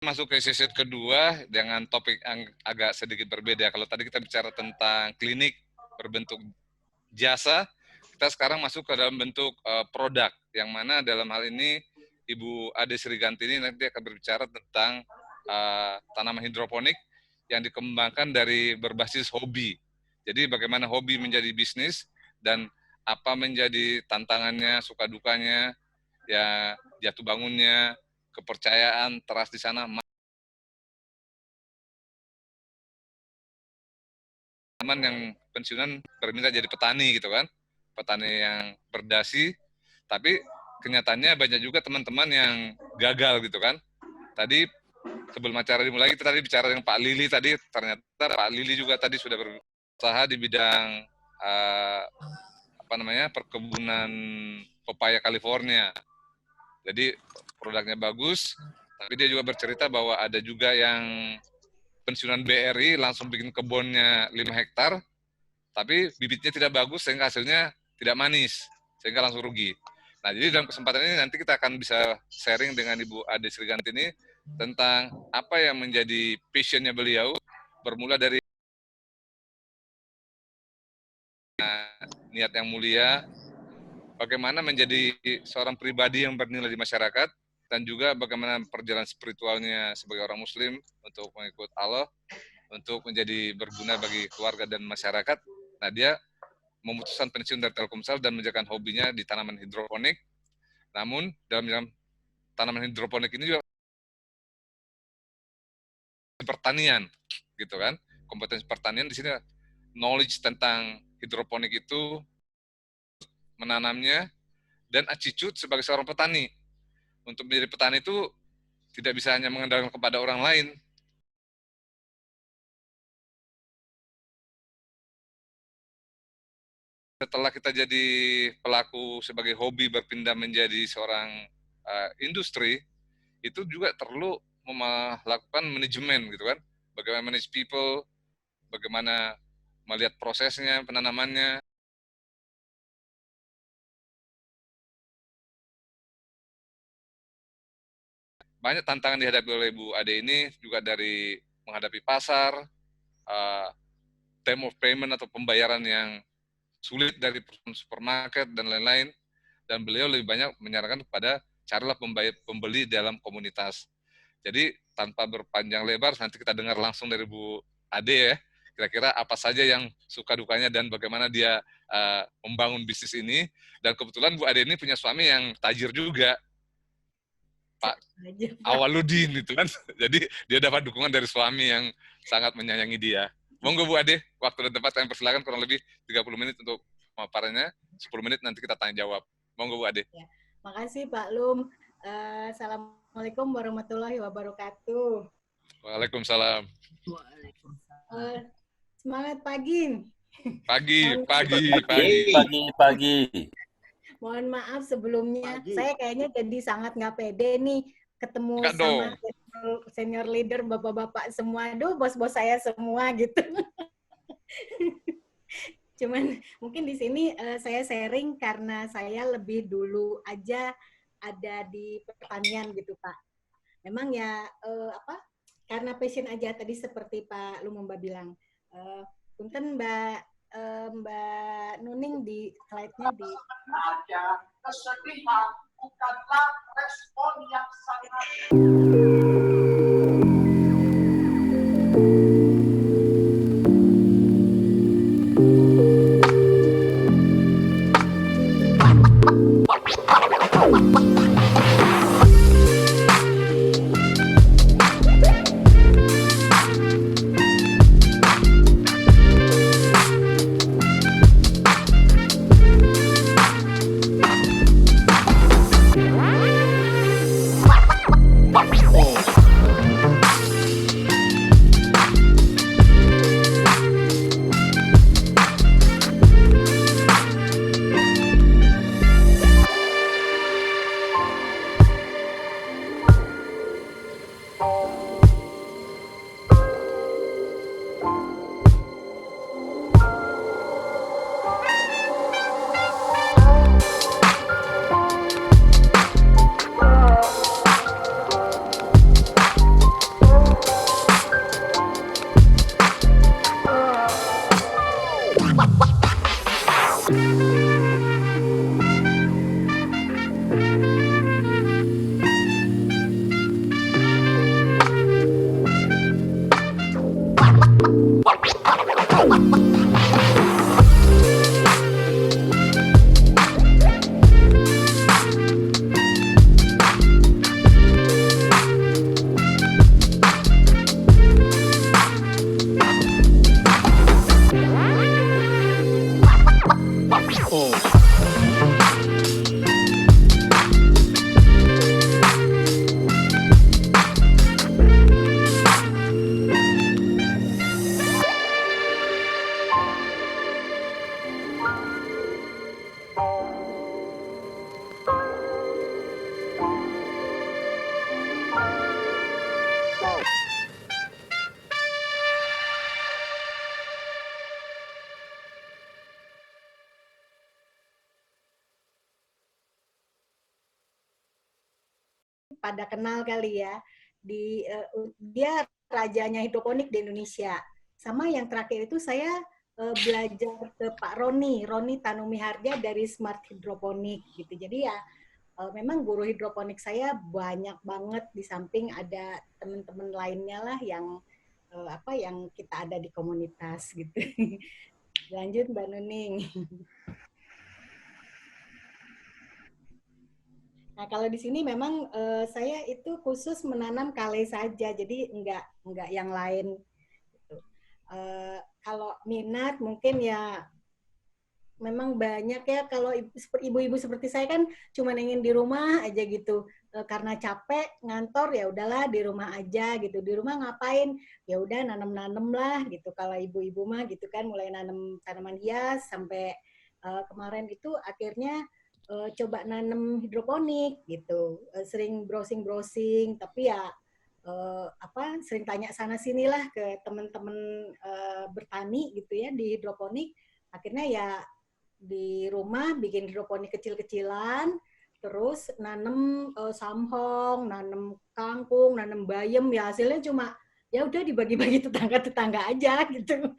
Masuk ke sesi kedua dengan topik yang agak sedikit berbeda. Kalau tadi kita bicara tentang klinik berbentuk jasa, kita sekarang masuk ke dalam bentuk produk, yang mana dalam hal ini Ibu Ade Sriganti ini nanti akan berbicara tentang tanaman hidroponik yang dikembangkan dari berbasis hobi. Jadi bagaimana hobi menjadi bisnis dan apa menjadi tantangannya, suka dukanya, ya jatuh bangunnya, kepercayaan, trust di sana. Teman yang pensiunan berminat jadi petani gitu kan, petani yang berdasi, tapi kenyataannya banyak juga teman-teman yang gagal gitu kan. Tadi sebelum acara dimulai kita tadi bicara dengan Pak Lili tadi, ternyata Pak Lili juga tadi sudah berusaha di bidang perkebunan pepaya California. Jadi produknya bagus, tapi dia juga bercerita bahwa ada juga yang pensiunan BRI langsung bikin kebunnya 5 hektar, tapi bibitnya tidak bagus sehingga hasilnya tidak manis, sehingga langsung rugi. Nah, jadi dalam kesempatan ini nanti kita akan bisa sharing dengan Ibu Ade Sriganti ini tentang apa yang menjadi passionnya beliau, bermula dari niat yang mulia, bagaimana menjadi seorang pribadi yang bernilai di masyarakat, dan juga bagaimana perjalanan spiritualnya sebagai orang Muslim untuk mengikut Allah, untuk menjadi berguna bagi keluarga dan masyarakat. Nah, dia memutuskan pensiun dari Telkomsel dan menjalankan hobinya di tanaman hidroponik. Namun dalam tanaman hidroponik ini juga pertanian, gitu kan? Kompetensi pertanian di sini knowledge tentang hidroponik itu, menanamnya, dan attitude sebagai seorang petani. Untuk menjadi petani itu tidak bisa hanya mengandalkan kepada orang lain. Setelah kita jadi pelaku sebagai hobi berpindah menjadi seorang industri, itu juga perlu melakukan manajemen gitu kan, bagaimana manage people, bagaimana melihat prosesnya, penanamannya. Banyak tantangan dihadapi oleh Ibu Ade ini, juga dari menghadapi pasar, term of payment atau pembayaran yang sulit dari supermarket dan lain-lain, dan beliau lebih banyak menyarankan kepada carilah pembeli dalam komunitas. Jadi tanpa berpanjang lebar, nanti kita dengar langsung dari Bu Ade ya, kira-kira apa saja yang suka dukanya dan bagaimana dia membangun bisnis ini. Dan kebetulan Bu Ade ini punya suami yang tajir juga, Pak Awaludin itu kan. Jadi dia dapat dukungan dari suami yang sangat menyayangi dia. Monggo Bu Ade, waktu dan tempat saya persilakan, kurang lebih 30 menit untuk pemaparannya, 10 menit nanti kita tanya jawab. Monggo Bu Ade. Ya, makasih Pak Lum. Assalamualaikum warahmatullahi wabarakatuh. Waalaikumsalam. Semangat pagi. Pagi. Mohon maaf sebelumnya, saya kayaknya jadi sangat nggak pede nih ketemu sama senior leader, bapak-bapak semua. Aduh, bos-bos saya semua gitu. Cuman mungkin di sini saya sharing karena saya lebih dulu aja ada di pertanian gitu Pak. Memang ya karena passion aja tadi seperti Pak Lumumba bilang. Punten Mbak Nuning di slide-nya di kesedihan bukanlah respon yang sangat pada kenal kali ya. Dia rajanya hidroponik di Indonesia. Sama yang terakhir itu saya belajar ke Pak Roni Tanumi Harja dari Smart Hidroponik gitu. Jadi ya memang guru hidroponik saya banyak banget, di samping ada teman-teman lainnya lah yang yang kita ada di komunitas gitu. Lanjut Mbak Nuning. Nah, kalau di sini memang saya itu khusus menanam kale saja, jadi enggak yang lain. Gitu. Kalau minat mungkin ya memang banyak ya, kalau ibu-ibu seperti saya kan cuma ingin di rumah aja gitu. Karena capek ngantor ya udahlah di rumah aja gitu. Di rumah ngapain? Ya udah nanam-nanam lah gitu. Kalau ibu-ibu mah gitu kan mulai nanam tanaman hias sampai kemarin itu akhirnya coba nanam hidroponik gitu. Sering browsing tapi ya sering tanya sana sinilah ke teman-teman bertani gitu ya di hidroponik. Akhirnya ya di rumah bikin hidroponik kecil-kecilan, terus nanam samhong, nanam kangkung, nanam bayam, ya hasilnya cuma ya udah dibagi-bagi tetangga-tetangga aja gitu.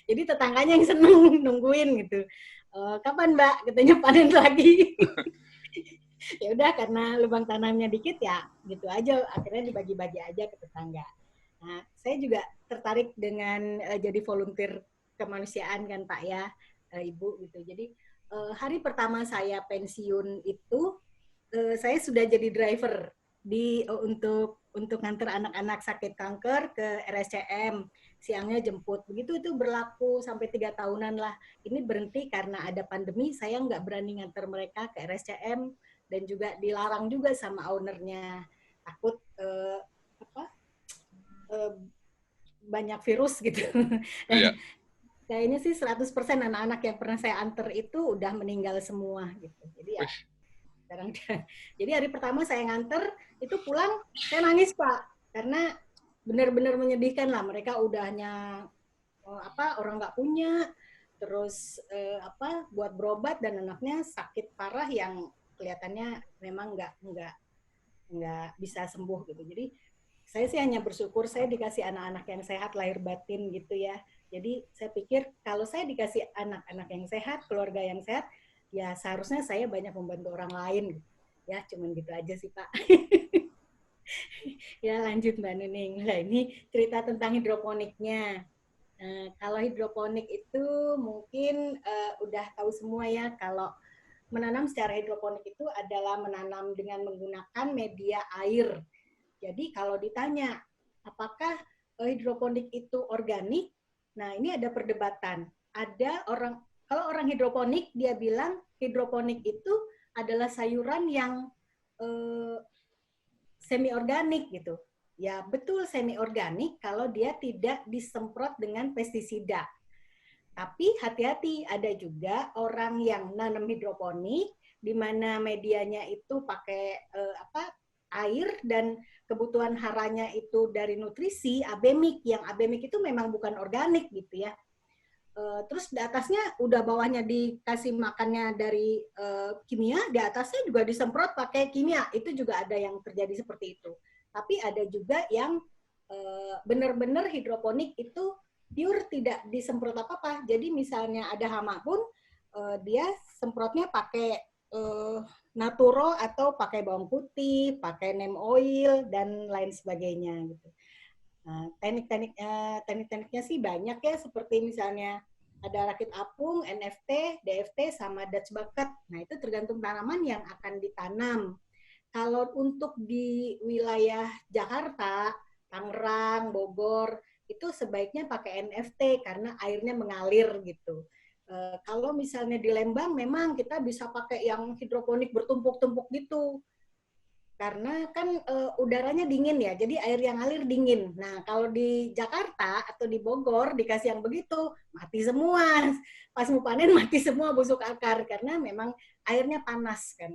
Jadi tetangganya yang seneng nungguin gitu. Kapan Mbak katanya panen lagi? Ya udah karena lubang tanamnya dikit ya gitu aja, akhirnya dibagi-bagi aja ke tetangga. Nah, saya juga tertarik dengan jadi volunteer kemanusiaan kan Pak ya, Ibu gitu. Jadi hari pertama saya pensiun itu saya sudah jadi driver untuk nganter anak-anak sakit kanker ke RSCM, siangnya jemput. Begitu itu berlaku sampai 3 tahunan lah. Ini berhenti karena ada pandemi, saya nggak berani nganter mereka ke RSCM dan juga dilarang juga sama ownernya, takut banyak virus gitu. Dan Iya. kayaknya sih 100% anak-anak yang pernah saya antar itu udah meninggal semua gitu. Jadi ya sekarang jadi hari pertama saya nganter itu pulang saya nangis Pak, karena benar-benar menyedihkan lah, mereka udahnya orang nggak punya, terus buat berobat dan anaknya sakit parah yang kelihatannya memang nggak bisa sembuh gitu. Jadi saya sih hanya bersyukur saya dikasih anak-anak yang sehat lahir batin gitu ya. Jadi saya pikir kalau saya dikasih anak-anak yang sehat, keluarga yang sehat, ya seharusnya saya banyak membantu orang lain. Ya cuman gitu aja sih Pak. Ya lanjut Mbak Nuning. Nah ini cerita tentang hidroponiknya. Kalau hidroponik itu mungkin udah tahu semua ya, kalau menanam secara hidroponik itu adalah menanam dengan menggunakan media air. Jadi kalau ditanya apakah hidroponik itu organik, nah ini ada perdebatan. Kalau orang hidroponik dia bilang hidroponik itu adalah sayuran yang semi organik gitu. Ya betul semi organik kalau dia tidak disemprot dengan pestisida. Tapi hati-hati, ada juga orang yang nanam hidroponik di mana medianya itu pakai air dan kebutuhan haranya itu dari nutrisi abemik, yang abemik itu memang bukan organik gitu ya. Terus di atasnya udah bawahnya dikasih makannya dari kimia, di atasnya juga disemprot pakai kimia, itu juga ada yang terjadi seperti itu. Tapi ada juga yang benar-benar hidroponik itu pure tidak disemprot apa-apa. Jadi misalnya ada hama pun dia semprotnya pakai naturo atau pakai bawang putih, pakai neem oil dan lain sebagainya gitu. Nah, teknik-tekniknya sih banyak ya, seperti misalnya ada rakit apung, NFT, DFT sama Dutch bucket. Nah, itu tergantung tanaman yang akan ditanam. Kalau untuk di wilayah Jakarta, Tangerang, Bogor, itu sebaiknya pakai NFT karena airnya mengalir gitu. Kalau misalnya di Lembang memang kita bisa pakai yang hidroponik bertumpuk-tumpuk gitu. Karena kan udaranya dingin ya, jadi air yang ngalir dingin. Nah, kalau di Jakarta atau di Bogor dikasih yang begitu, mati semua. Pas mau panen mati semua busuk akar karena memang airnya panas kan.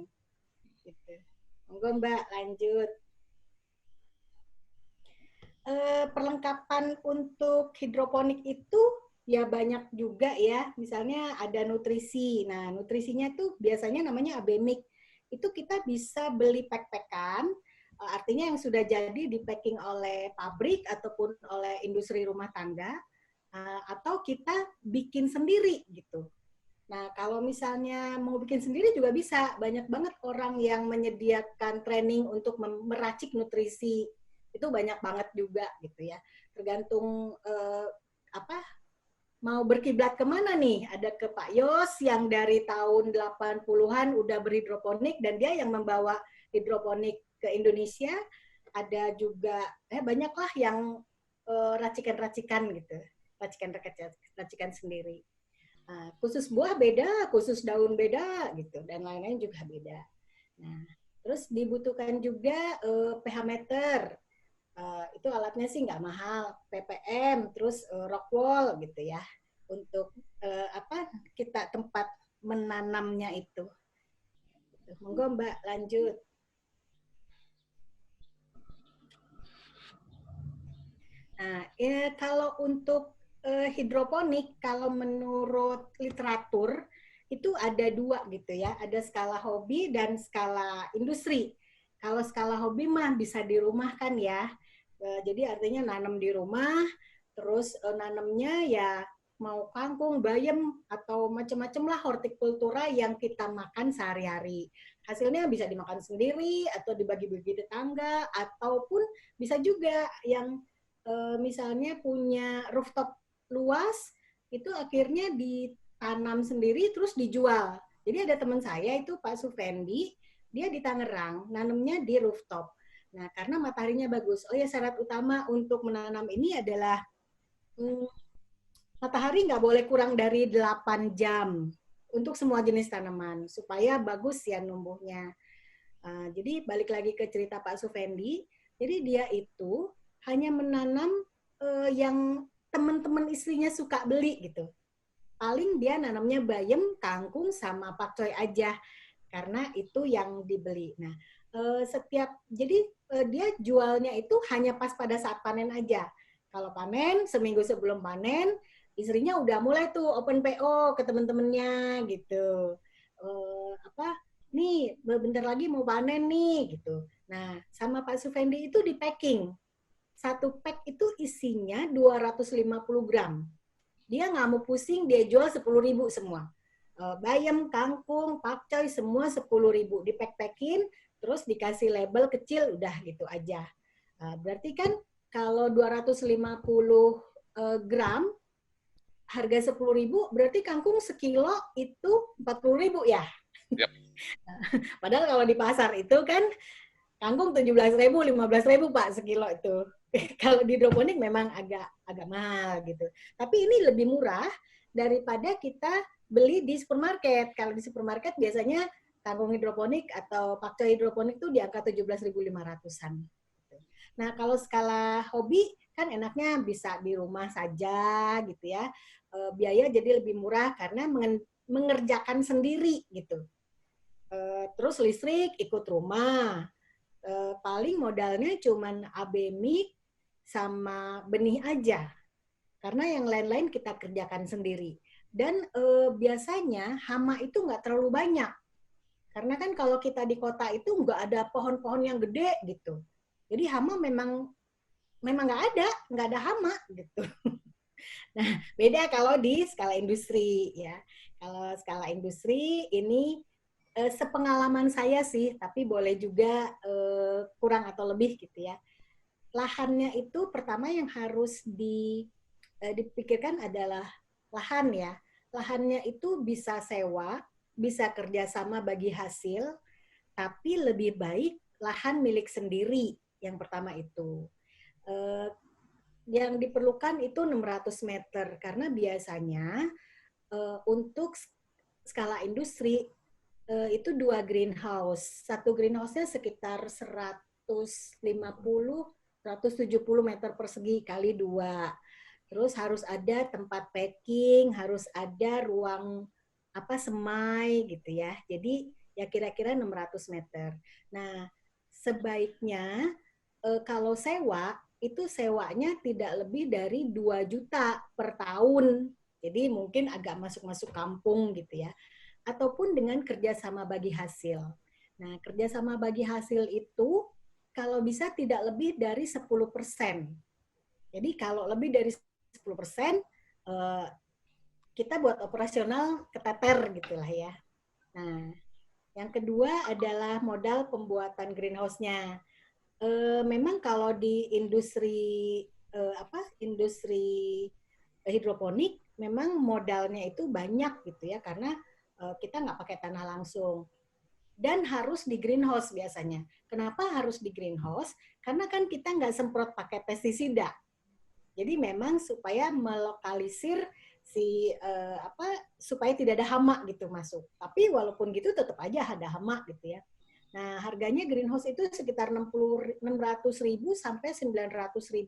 Gitu. Monggo Mbak, lanjut. Perlengkapan untuk hidroponik itu ya banyak juga ya. Misalnya ada nutrisi. Nah, nutrisinya tuh biasanya namanya abemik. Itu kita bisa beli pack-packan artinya yang sudah jadi di packing oleh pabrik ataupun oleh industri rumah tangga, atau kita bikin sendiri gitu. Nah, kalau misalnya mau bikin sendiri juga bisa. Banyak banget orang yang menyediakan training untuk meracik nutrisi. Itu banyak banget juga gitu ya. Tergantung mau berkiblat kemana nih? Ada ke Pak Yos yang dari tahun 80-an udah berhidroponik dan dia yang membawa hidroponik ke Indonesia. Ada juga banyaklah yang racikan-racikan gitu. Racikan sendiri. Nah, khusus buah beda, khusus daun beda gitu, dan lain-lain juga beda. Nah, terus dibutuhkan juga pH meter. Itu alatnya sih nggak mahal, ppm, terus rockwool gitu ya, untuk kita tempat menanamnya itu. Monggo Mbak lanjut. Nah, kalau untuk hidroponik, kalau menurut literatur itu ada dua gitu ya, ada skala hobi dan skala industri. Kalau skala hobi mah bisa di rumah kan ya, jadi artinya nanam di rumah, terus nanamnya ya mau kangkung, bayam, atau macam-macam lah hortikultura yang kita makan sehari-hari. Hasilnya bisa dimakan sendiri, atau dibagi-bagi tetangga, ataupun bisa juga yang misalnya punya rooftop luas, itu akhirnya ditanam sendiri terus dijual. Jadi ada teman saya itu Pak Sufendi, dia di Tangerang, nanamnya di rooftop. Nah, karena mataharinya bagus. Oh ya, syarat utama untuk menanam ini adalah matahari nggak boleh kurang dari 8 jam untuk semua jenis tanaman, supaya bagus ya numbuhnya. Jadi balik lagi ke cerita Pak Sufendi, jadi dia itu hanya menanam yang teman-teman istrinya suka beli gitu. Paling dia nanamnya bayam, kangkung, sama pakcoy aja, karena itu yang dibeli. Nah, jadi dia jualnya itu hanya pas pada saat panen aja. Kalau panen, seminggu sebelum panen, istrinya udah mulai tuh open PO ke teman-temannya gitu. Nih, bentar lagi mau panen nih gitu. Nah, sama Pak Sufendi itu di packing. Satu pack itu isinya 250 gram. Dia nggak mau pusing, dia jual 10.000 semua. Bayam, kangkung, pakcoy, semua 10.000. Dipack-packin, terus dikasih label kecil, udah gitu aja. Berarti kan kalau 250 gram, harga 10.000, berarti kangkung sekilo itu 40.000 ya? Yep. Padahal kalau di pasar itu kan kangkung 17.000, 15.000 Pak sekilo itu. Kalau di hidroponik memang agak mahal gitu. Tapi ini lebih murah daripada kita beli di supermarket. Kalau di supermarket biasanya kangkung hidroponik atau pakcoy hidroponik itu di angka 17.500-an. Nah, kalau skala hobi kan enaknya bisa di rumah saja gitu ya. Biaya jadi lebih murah karena mengerjakan sendiri gitu. Terus listrik ikut rumah. Paling modalnya cuman AB mic sama benih aja. Karena yang lain-lain kita kerjakan sendiri. Dan biasanya hama itu nggak terlalu banyak. Karena kan kalau kita di kota itu nggak ada pohon-pohon yang gede gitu. Jadi hama memang nggak ada hama gitu. Nah, beda kalau di skala industri ya. Kalau skala industri ini sepengalaman saya sih, tapi boleh juga kurang atau lebih gitu ya. Lahannya itu pertama yang harus dipikirkan adalah lahan ya. Lahannya itu bisa sewa, bisa kerjasama bagi hasil, tapi lebih baik lahan milik sendiri yang pertama itu. Yang diperlukan itu 600 meter, karena biasanya untuk skala industri itu 2 greenhouse. Satu greenhouse-nya sekitar 150-170 meter persegi kali 2. Terus harus ada tempat packing, harus ada ruang semai gitu ya. Jadi ya kira-kira 600 meter. Nah, sebaiknya kalau sewa, itu sewanya tidak lebih dari 2 juta per tahun. Jadi mungkin agak masuk-masuk kampung gitu ya. Ataupun dengan kerjasama bagi hasil. Nah, kerjasama bagi hasil itu kalau bisa tidak lebih dari 10%. Jadi kalau lebih dari 10%, kita buat operasional keteter gitulah ya. Nah, yang kedua adalah modal pembuatan greenhouse-nya. Memang kalau di industri industri hidroponik memang modalnya itu banyak gitu ya, karena kita nggak pakai tanah langsung dan harus di greenhouse biasanya. Kenapa harus di greenhouse? Karena kan kita nggak semprot pakai pestisida. Jadi memang supaya melokalisir supaya tidak ada hama gitu masuk. Tapi walaupun gitu tetap aja ada hama gitu ya. Nah, harganya greenhouse itu sekitar 600.000 sampai 900.000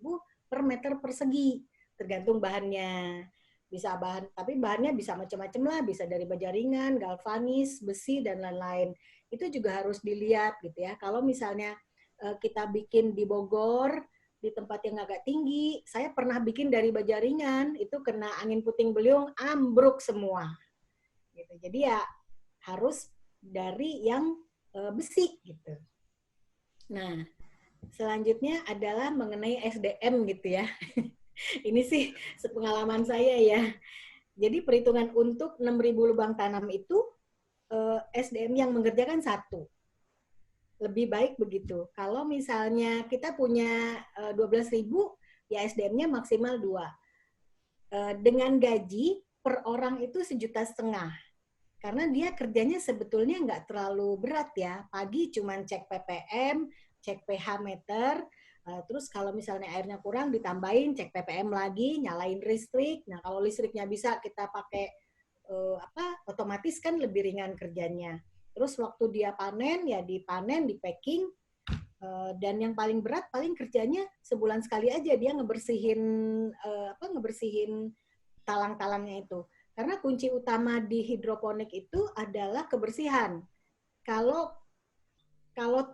per meter persegi, tergantung bahannya. Bisa tapi bahannya bisa macam-macam lah, bisa dari baja ringan, galvanis, besi dan lain-lain. Itu juga harus dilihat gitu ya. Kalau misalnya kita bikin di Bogor, di tempat yang agak tinggi, saya pernah bikin dari baja ringan, itu kena angin puting beliung, ambruk semua. Gitu. Jadi ya harus dari yang besi gitu. Nah, selanjutnya adalah mengenai SDM gitu ya. Ini sih sepengalaman saya ya. Jadi perhitungan untuk 6.000 lubang tanam itu SDM yang mengerjakan 1. Lebih baik begitu. Kalau misalnya kita punya 12.000, ya SDM-nya maksimal 2. Dengan gaji per orang itu 1,5 juta. Karena dia kerjanya sebetulnya nggak terlalu berat ya. Pagi cuman cek ppm, cek pH meter, terus kalau misalnya airnya kurang ditambahin, cek ppm lagi, nyalain listrik. Nah kalau listriknya bisa kita pakai otomatis kan lebih ringan kerjanya. Terus waktu dia panen ya dipanen, di packing, dan yang paling berat paling kerjanya sebulan sekali aja dia ngebersihin talang-talangnya itu. Karena kunci utama di hidroponik itu adalah kebersihan. Kalau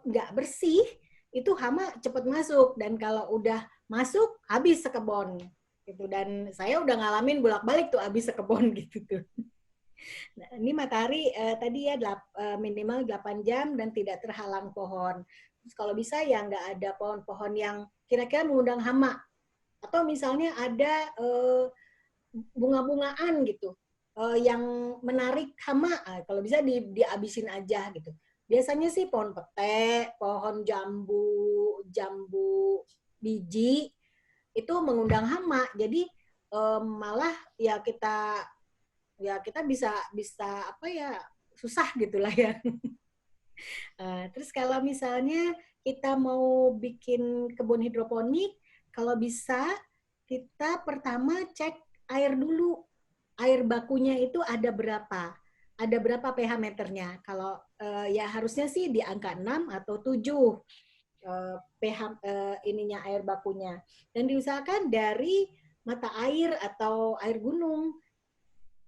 nggak bersih, itu hama cepat masuk. Dan kalau udah masuk, habis sekebon. Gitu. Dan saya udah ngalamin bolak-balik tuh habis sekebon gitu tuh. Nah, ini matahari tadi ya minimal 8 jam dan tidak terhalang pohon. Terus kalau bisa ya nggak ada pohon-pohon yang kira-kira mengundang hama. Atau misalnya ada bunga-bungaan gitu yang menarik hama, kalau bisa dihabisin aja gitu. Biasanya sih pohon pete, pohon jambu biji itu mengundang hama. Jadi malah ya kita bisa susah gitulah ya. Terus kalau misalnya kita mau bikin kebun hidroponik, kalau bisa kita pertama cek air dulu. Air bakunya itu ada berapa? Ada berapa pH meternya? Kalau ya harusnya sih di angka 6 atau 7 pH ininya air bakunya. Dan diusahakan dari mata air atau air gunung.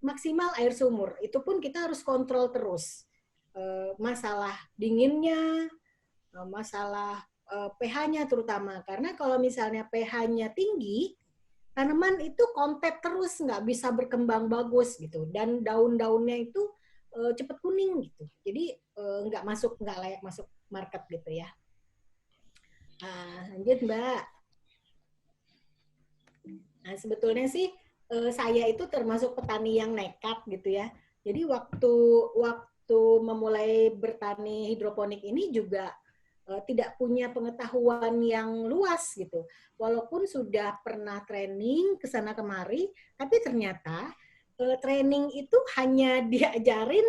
Maksimal air sumur. Itu pun kita harus kontrol terus. Masalah dinginnya, masalah pH-nya terutama. Karena kalau misalnya pH-nya tinggi, tanaman itu kontet terus, nggak bisa berkembang bagus gitu, dan daun-daunnya itu cepat kuning gitu. Jadi nggak layak masuk market gitu ya. Lanjut Mbak. Nah sebetulnya sih saya itu termasuk petani yang nekat gitu ya. Jadi waktu memulai bertani hidroponik ini juga tidak punya pengetahuan yang luas gitu. Walaupun sudah pernah training ke sana kemari, tapi ternyata training itu hanya diajarin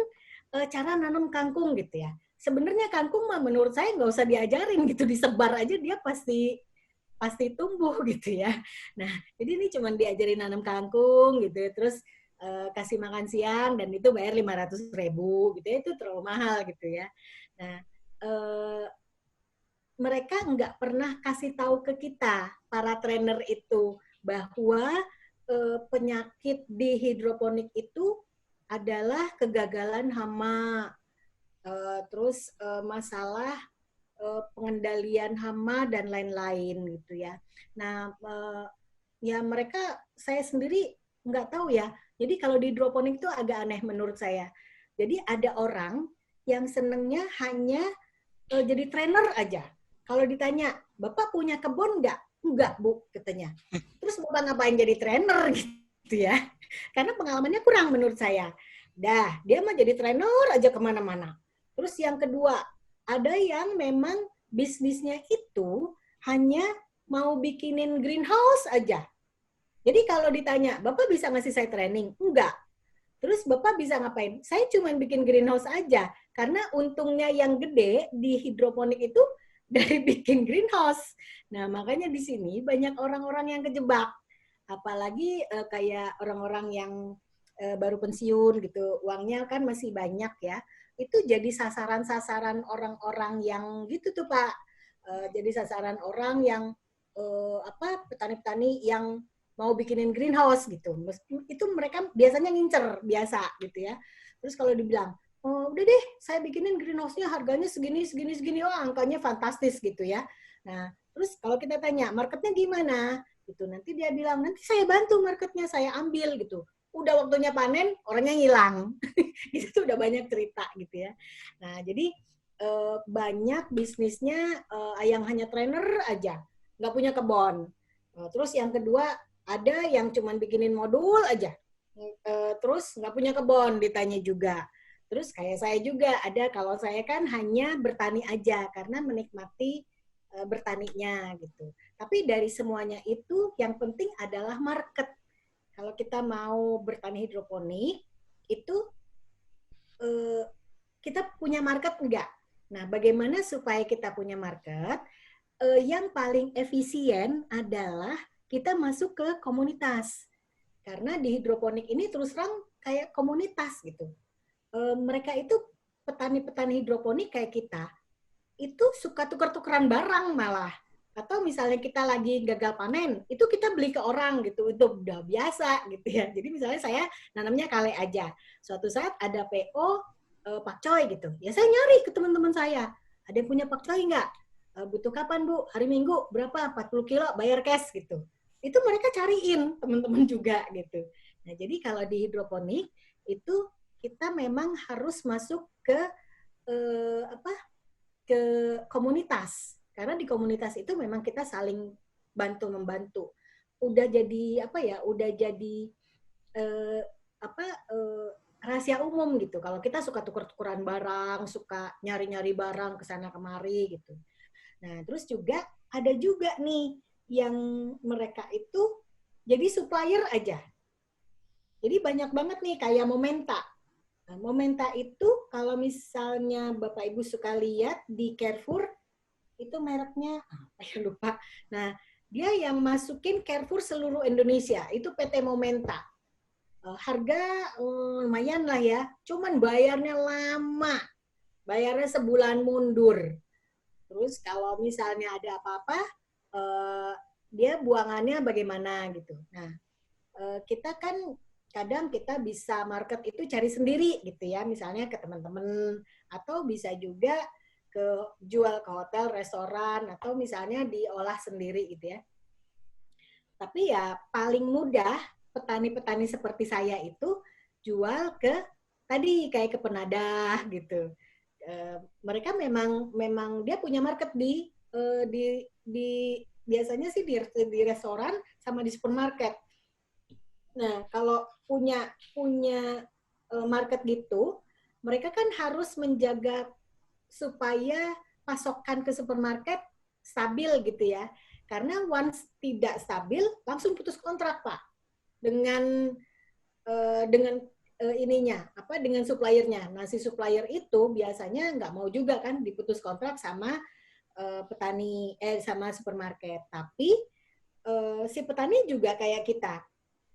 cara nanam kangkung gitu ya. Sebenarnya kangkung mah menurut saya nggak usah diajarin gitu, disebar aja dia pasti tumbuh gitu ya. Nah, jadi ini cuma diajarin nanam kangkung gitu ya, terus kasih makan siang dan itu bayar 500.000 gitu ya, itu terlalu mahal gitu ya. Nah, mereka nggak pernah kasih tahu ke kita, para trainer itu, bahwa penyakit di hidroponik itu adalah kegagalan hama, terus masalah pengendalian hama dan lain-lain gitu ya. Nah, ya mereka, saya sendiri nggak tahu ya. Jadi kalau di hidroponik itu agak aneh menurut saya. Jadi ada orang yang senengnya hanya jadi trainer aja. kalau ditanya, Bapak punya kebun nggak? Enggak, Bu, katanya. Terus Bapak ngapain jadi trainer gitu ya? Karena pengalamannya kurang menurut saya. Dah, dia mah jadi trainer aja kemana-mana. Terus yang kedua, ada yang memang bisnisnya itu hanya mau bikinin greenhouse aja. Jadi kalau ditanya, Bapak bisa ngasih saya training? Enggak. Terus Bapak bisa ngapain? Saya cuma bikin greenhouse aja. Karena untungnya yang gede di hidroponik itu dari bikin greenhouse. Nah, makanya di sini banyak orang-orang yang kejebak. Apalagi kayak orang-orang yang baru pensiun gitu, uangnya kan masih banyak ya. Itu jadi sasaran-sasaran orang-orang yang gitu tuh Pak. Jadi sasaran orang yang petani-petani yang mau bikinin greenhouse gitu. Itu mereka biasanya ngincer biasa gitu ya. Terus kalau dibilang, oh, udah deh, saya bikinin greenhouse-nya harganya segini, segini, segini, oh angkanya fantastis gitu ya. Nah, terus kalau kita tanya, marketnya gimana? Gitu. Nanti dia bilang, nanti saya bantu marketnya, saya ambil gitu. Udah waktunya panen, orangnya ngilang. Itu udah banyak cerita gitu ya. Nah, jadi banyak bisnisnya yang hanya trainer aja, nggak punya kebun. Terus yang kedua, ada yang cuman bikinin modul aja, terus nggak punya kebun, ditanya juga. Terus kayak saya juga ada, kalau saya kan hanya bertani aja karena menikmati bertaninya gitu. Tapi dari semuanya itu yang penting adalah market. Kalau kita mau bertani hidroponik itu kita punya market enggak? Nah, bagaimana supaya kita punya market? Yang paling efisien adalah kita masuk ke komunitas. Karena di hidroponik ini terus terang kayak komunitas gitu. Mereka itu petani-petani hidroponik kayak kita, itu suka tukar-tukaran barang malah. Atau misalnya kita lagi gagal panen, itu kita beli ke orang gitu, itu udah biasa gitu ya. Jadi misalnya saya nanamnya kale aja. Suatu saat ada PO pakcoy gitu. Ya saya nyari ke teman-teman saya, ada yang punya pakcoy nggak? Butuh kapan Bu? Hari Minggu berapa? 40 kilo bayar cash gitu. Itu mereka cariin teman-teman juga gitu. Nah, jadi kalau di hidroponik itu kita memang harus masuk ke ke komunitas. Karena di komunitas itu memang kita saling bantu membantu. Udah jadi apa ya? Udah jadi eh, apa rahasia umum gitu. Kalau kita suka tuker-tukeran barang, suka nyari-nyari barang ke sana kemari gitu. Nah, terus juga ada juga nih yang mereka itu jadi supplier aja. Jadi banyak banget nih kayak Momenta. Nah, Momenta itu kalau misalnya Bapak Ibu suka lihat di Carrefour, itu mereknya apa ya lupa. Nah, dia yang masukin Carrefour seluruh Indonesia, itu PT Momenta. Harga lumayan lah ya, cuman bayarnya lama. Bayarnya sebulan mundur. Terus kalau misalnya ada apa-apa, dia buangannya bagaimana gitu. Nah, kita kan kadang kita bisa market itu cari sendiri gitu ya, misalnya ke teman-teman, atau bisa juga ke jual ke hotel, restoran, atau misalnya diolah sendiri gitu ya. Tapi ya paling mudah petani-petani seperti saya itu jual ke tadi kayak ke penadah gitu. Mereka memang dia punya market di biasanya sih di restoran sama di supermarket. Nah, kalau punya market gitu, mereka kan harus menjaga supaya pasokan ke supermarket stabil gitu ya. Karena once tidak stabil, langsung putus kontrak, Pak. Dengan dengan suppliernya. Nah, si supplier itu biasanya nggak mau juga kan diputus kontrak sama sama supermarket. Tapi si petani juga kayak kita.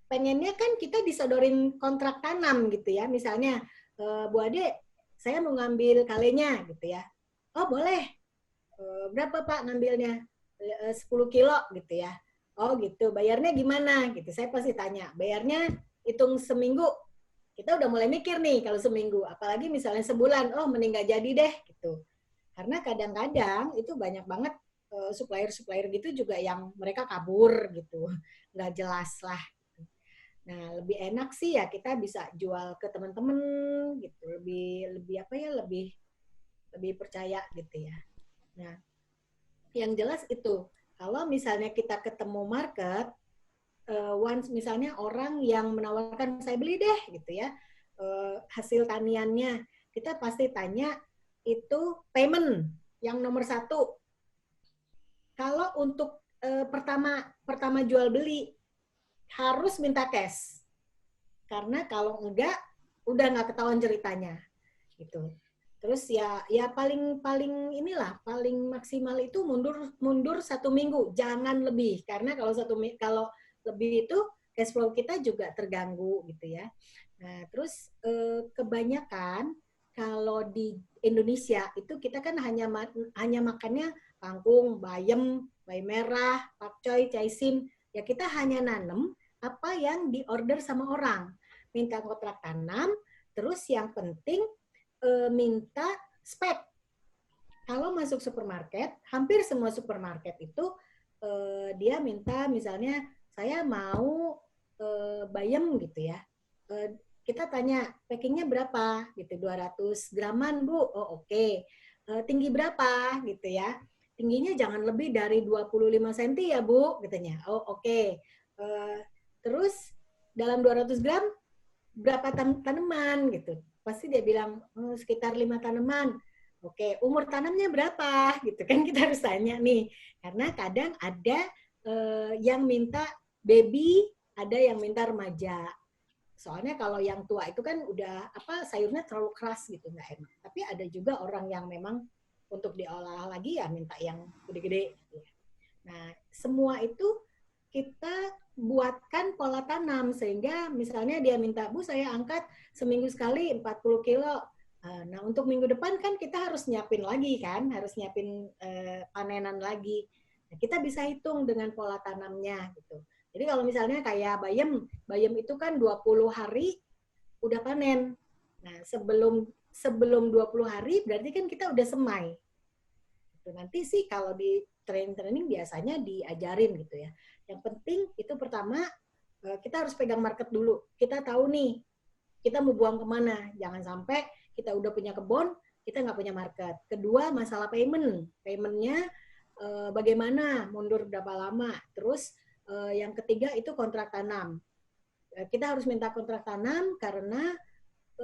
Pengennya kan kita disodorin kontrak tanam gitu ya. Misalnya, Bu Ade, saya mau ngambil kalenya gitu ya. Oh, boleh. Berapa Pak ngambilnya? 10 kilo gitu ya. Oh gitu, bayarnya gimana? Gitu. Saya pasti tanya, bayarnya hitung seminggu. Kita udah mulai mikir nih kalau seminggu. Apalagi misalnya sebulan, oh mending gak jadi deh gitu. Karena kadang-kadang itu banyak banget supplier-supplier gitu juga yang mereka kabur gitu. Nggak jelas lah. Nah, lebih enak sih ya kita bisa jual ke teman-teman gitu. Lebih apa ya, lebih percaya gitu ya. Nah, Yang jelas itu, kalau misalnya kita ketemu market, once misalnya orang yang menawarkan saya beli deh gitu ya, hasil taniannya, kita pasti tanya itu payment yang nomor satu. Kalau untuk pertama jual beli harus minta cash, karena kalau enggak udah nggak ketahuan ceritanya gitu. Terus ya paling inilah paling maksimal itu mundur 1 minggu, jangan lebih, karena kalau lebih itu cash flow kita juga terganggu gitu ya. Nah terus kebanyakan kalau di Indonesia itu kita kan hanya makannya kangkung, bayam merah, pakcoy, caisim. Ya kita hanya nanam apa yang diorder sama orang, minta kontrak tanam. Terus yang penting minta spek. Kalau masuk supermarket, hampir semua supermarket itu dia minta misalnya saya mau bayam gitu ya. Kita tanya packingnya berapa gitu, 200 graman Bu. Oh oke. Tinggi berapa gitu ya. Tingginya jangan lebih dari 25 cm ya Bu katanya. Oh oke. Terus dalam 200 gram berapa tanaman gitu. Pasti dia bilang sekitar 5 tanaman. Oke, umur tanamnya berapa gitu kan, kita harus tanya nih. Karena kadang ada yang minta baby, ada yang minta remaja. Soalnya kalau yang tua itu kan udah sayurnya terlalu keras gitu, nggak enak. Tapi ada juga orang yang memang untuk diolah lagi ya minta yang gede-gede. Nah, semua itu kita buatkan pola tanam, sehingga misalnya dia minta, Bu saya angkat seminggu sekali 40 kilo. Nah untuk minggu depan kan kita harus nyiapin lagi kan, harus nyiapin panenan lagi. Nah, kita bisa hitung dengan pola tanamnya gitu. Jadi kalau misalnya kayak bayam itu kan 20 hari udah panen. Nah sebelum 20 hari berarti kan kita udah semai. Nanti sih kalau di training biasanya diajarin gitu ya. Yang penting itu pertama kita harus pegang market dulu. Kita tahu nih kita mau buang kemana. Jangan sampai kita udah punya kebun, kita nggak punya market. Kedua masalah payment. Paymentnya bagaimana, mundur berapa lama. Terus yang ketiga itu kontrak tanam. Kita harus minta kontrak tanam karena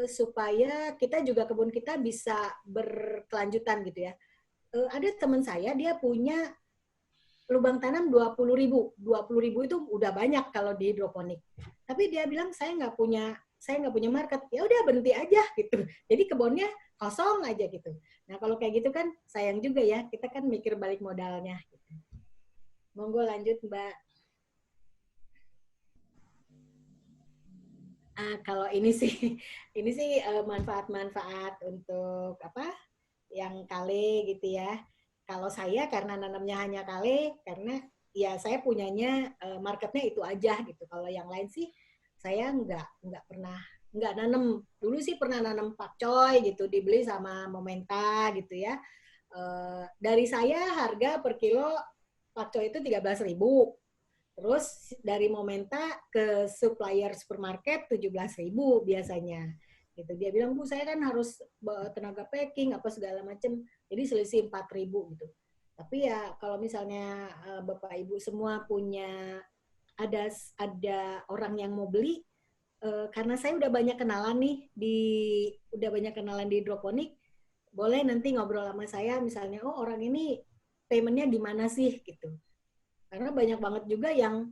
supaya kita juga kebun kita bisa berkelanjutan gitu ya. Ada teman saya, dia punya lubang tanam 20.000. 20.000 itu udah banyak kalau di hidroponik. Tapi dia bilang saya nggak punya market. Ya udah berhenti aja gitu. Jadi kebunnya kosong aja gitu. Nah kalau kayak gitu kan sayang juga ya. Kita kan mikir balik modalnya. Gitu. Monggo lanjut Mbak. Kalau ini sih manfaat-manfaat untuk yang kale gitu ya. Kalau saya karena nanamnya hanya kale, karena ya saya punyanya marketnya itu aja gitu. Kalau yang lain sih saya nggak pernah nanam. Dulu sih pernah nanam pakcoy gitu, dibeli sama Momenta gitu ya. Dari saya harga per kilo pakcoy itu 13.000. Terus dari Momenta ke supplier supermarket 17.000 biasanya. Gitu. Dia bilang, Bu, saya kan harus tenaga packing, apa segala macam. Jadi selisih 4.000 gitu. Tapi ya kalau misalnya Bapak Ibu semua punya, ada orang yang mau beli, karena saya udah banyak kenalan nih di hidroponik, boleh nanti ngobrol sama saya misalnya, oh orang ini paymentnya di mana sih gitu. Karena banyak banget juga yang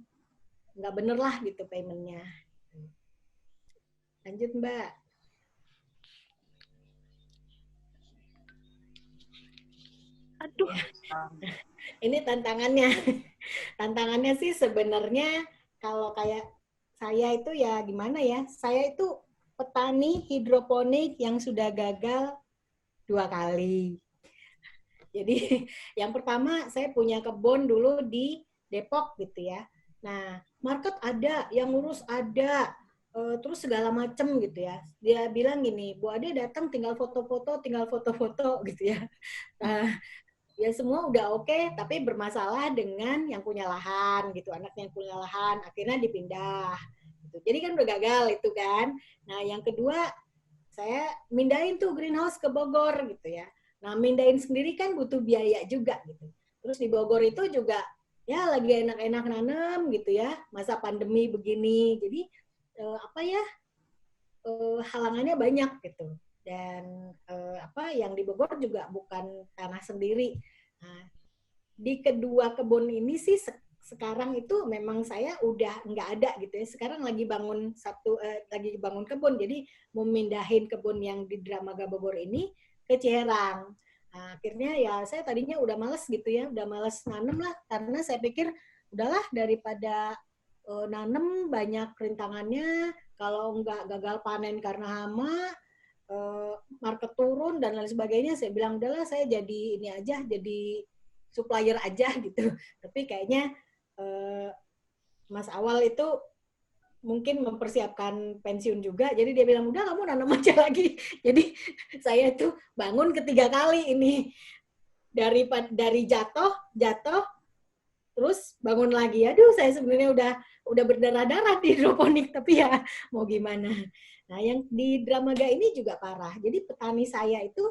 nggak bener lah gitu paymentnya. Lanjut Mbak. Aduh. Ini tantangannya. Tantangannya sih sebenarnya kalau kayak saya itu ya gimana ya. Saya itu petani hidroponik yang sudah gagal 2 kali. Jadi yang pertama saya punya kebun dulu di Depok gitu ya. Nah, market ada, yang ngurus ada, terus segala macem gitu ya. Dia bilang gini, Bu Ade datang tinggal foto-foto gitu ya. Ya semua udah oke, tapi bermasalah dengan yang punya lahan gitu, anaknya yang punya lahan, akhirnya dipindah. Gitu. Jadi kan udah gagal itu kan. Nah yang kedua, saya mindahin tuh greenhouse ke Bogor gitu ya. Nah mindahin sendiri kan butuh biaya juga gitu. Terus di Bogor itu juga ya lagi enak-enak nanam gitu ya, masa pandemi begini. Jadi halangannya banyak gitu. Dan yang di Bogor juga bukan tanah sendiri. Nah, di kedua kebun ini sih sekarang itu memang saya udah nggak ada gitu ya. Sekarang lagi bangun kebun, jadi mau mindahin kebun yang di Dramaga Bogor ini ke Ciherang. Nah, akhirnya ya saya tadinya udah males gitu ya, udah males nanem lah, karena saya pikir udahlah daripada nanem banyak rintangannya, kalau nggak gagal panen karena hama, market turun dan lain sebagainya, saya bilang udahlah saya jadi ini aja, jadi supplier aja gitu. Tapi kayaknya Mas Awal itu mungkin mempersiapkan pensiun juga, jadi dia bilang udah kamu nanam aja lagi. Jadi saya itu bangun ketiga kali ini, dari jatuh terus bangun lagi. Aduh, saya sebenarnya udah berdarah-darah di hidroponik, tapi ya mau gimana. Nah, yang di Dramaga ini juga parah. Jadi petani saya itu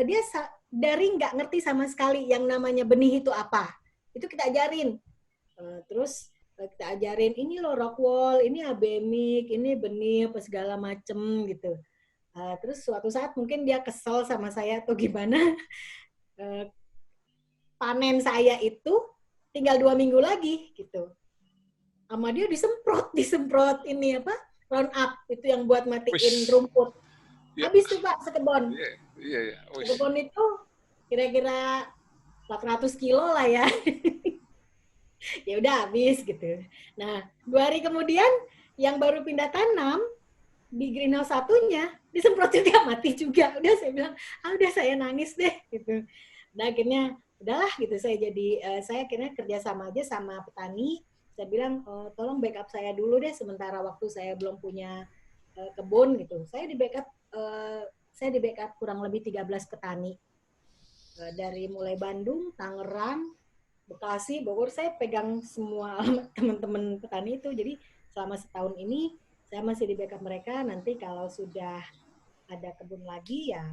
dia dari nggak ngerti sama sekali yang namanya benih itu apa. Itu kita ajarin. Terus kita ajarin ini loh rockwool, ini abemik, ini benih apa segala macem gitu. Terus suatu saat mungkin dia kesel sama saya atau gimana, panen saya itu tinggal 2 minggu lagi gitu. Sama dia disemprot ini apa, Roundup, itu yang buat matiin rumput. Habis tuh Pak sekebon. Iya. Sekebon itu kira-kira 400 kilo lah ya. Ya udah habis gitu. Nah, 2 hari kemudian yang baru pindah tanam di greenhouse satunya disemprot juga, mati juga. Udah saya bilang, udah saya nangis deh gitu. Nah, akhirnya udahlah gitu, saya akhirnya kerja sama aja sama petani. Saya bilang, tolong backup saya dulu deh sementara waktu saya belum punya kebun gitu. Saya di backup kurang lebih 13 petani. Dari mulai Bandung, Tangerang, Bekasi, Bogor, saya pegang semua teman-teman petani itu. Jadi selama setahun ini saya masih di backup mereka. Nanti kalau sudah ada kebun lagi ya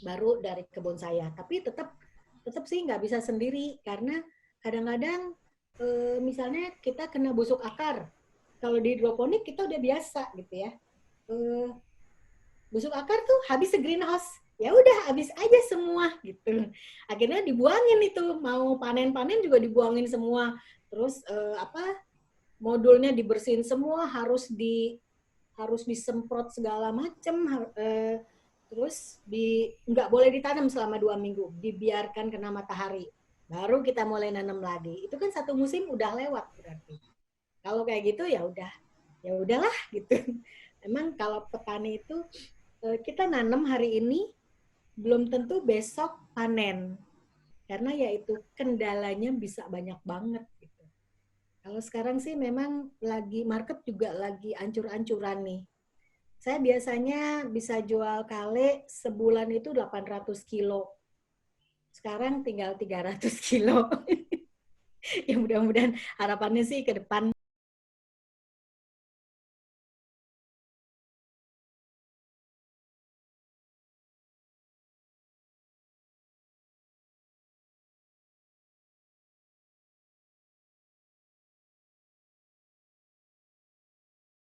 baru dari kebun saya. Tapi tetap sih nggak bisa sendiri, karena kadang-kadang misalnya kita kena busuk akar. Kalau di hidroponik kita udah biasa gitu ya. Busuk akar tuh habis greenhouse, ya udah habis aja semua gitu. Akhirnya dibuangin itu, mau panen-panen juga dibuangin semua. Terus modulnya dibersihin semua, harus disemprot segala macem. Terus nggak boleh ditanam selama 2 minggu, dibiarkan kena matahari. Baru kita mulai nanam lagi. Itu kan 1 musim udah lewat berarti. Kalau kayak gitu ya udahlah gitu. Emang kalau petani itu kita nanam hari ini belum tentu besok panen. Karena ya itu kendalanya bisa banyak banget gitu. Kalau sekarang sih memang market juga lagi ancur-ancuran nih. Saya biasanya bisa jual kale sebulan itu 800 kilo. Sekarang tinggal 300 kilo. Ya mudah-mudahan harapannya sih ke depan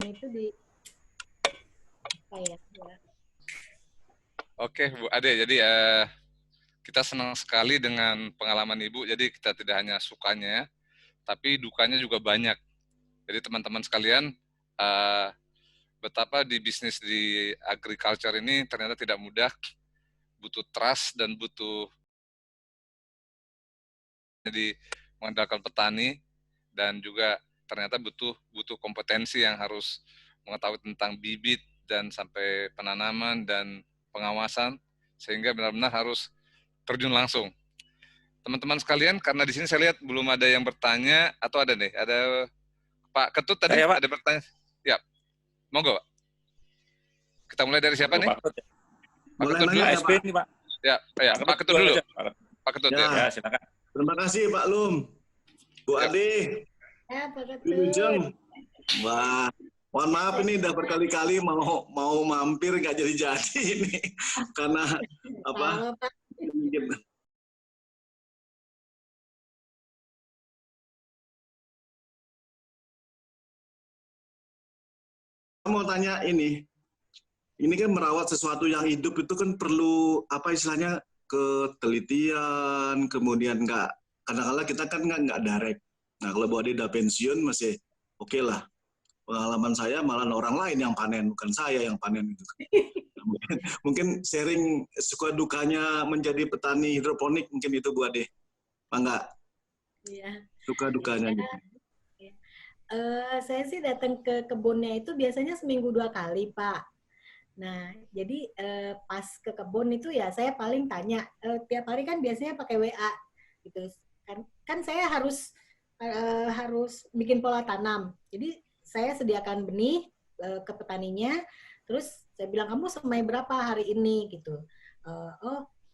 itu di apa ya? Oke, Bu Ade. Jadi kita senang sekali dengan pengalaman Ibu. Jadi kita tidak hanya sukanya, tapi dukanya juga banyak. Jadi teman-teman sekalian, betapa di bisnis di agriculture ini ternyata tidak mudah, butuh trust dan butuh jadi mengandalkan petani, dan juga ternyata butuh kompetensi yang harus mengetahui tentang bibit dan sampai penanaman dan pengawasan, sehingga benar-benar harus terjun langsung. Teman-teman sekalian, karena di sini saya lihat belum ada yang bertanya, atau ada nih, ada Pak Ketut tadi Pak. ada bertanya. Ya, monggo Pak. Kita mulai dari siapa nih? Pak Ketut dulu. ASP ini Pak. Ya, Pak Ketut dulu. Pak Ketut ya. Silakan. Terima kasih Pak Lum, Bu Ade, Pak Ketut. Wilujeng. Wah, mohon maaf ini udah berkali-kali mau mampir nggak jadi ini karena apa? mau tanya ini kan merawat sesuatu yang hidup itu kan perlu apa istilahnya ketelitian, kemudian kadang-kadang kita kan nggak direct. Nah kalau Bu Ade udah pensiun masih oke lah. Pengalaman saya malah orang lain yang panen, bukan saya yang panen itu. Mungkin sharing suka dukanya menjadi petani hidroponik mungkin itu Bu Ade. Apa enggak? Iya. Suka dukanya gitu. Saya sih datang ke kebunnya itu biasanya seminggu 2 kali, Pak. Nah, jadi pas ke kebun itu ya saya paling tanya, tiap hari kan biasanya pakai WA gitu. Kan saya harus bikin pola tanam. Jadi saya sediakan benih ke petaninya, terus saya bilang kamu semai berapa hari ini gitu.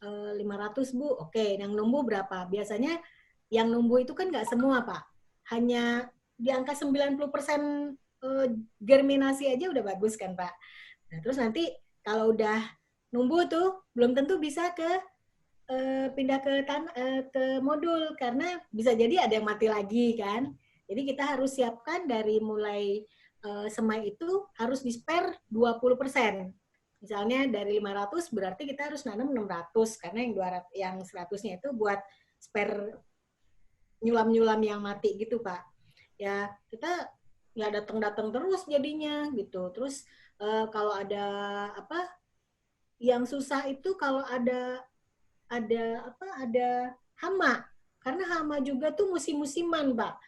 500 Bu, oke. Yang numbuh berapa? Biasanya yang numbuh itu kan nggak semua Pak, hanya di angka 90% germinasi aja udah bagus kan Pak. Nah, terus nanti kalau udah numbuh tuh belum tentu bisa pindah ke modul karena bisa jadi ada yang mati lagi kan. Jadi kita harus siapkan dari mulai semai itu harus di-spare 20%. Misalnya dari 500 berarti kita harus nanam 600 karena yang 100-nya itu buat spare nyulam-nyulam yang mati gitu, Pak. Ya, kita nggak datang-datang terus jadinya gitu. Terus kalau ada yang susah itu kalau ada hama. Karena hama juga tuh musim-musiman, Pak.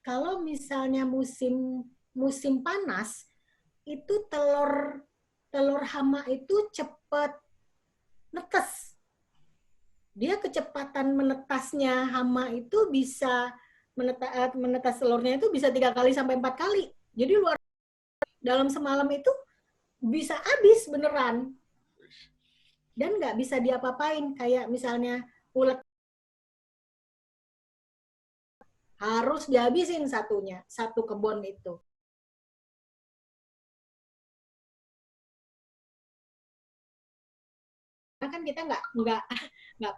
Kalau misalnya musim panas, itu telur hama itu cepat netes. Dia kecepatan menetasnya hama itu bisa menetas telurnya itu bisa 3 kali sampai 4 kali. Jadi dalam semalam itu bisa habis beneran. Dan nggak bisa diapa-apain. Kayak misalnya ulet harus dihabisin satu kebun itu. Karena kan kita nggak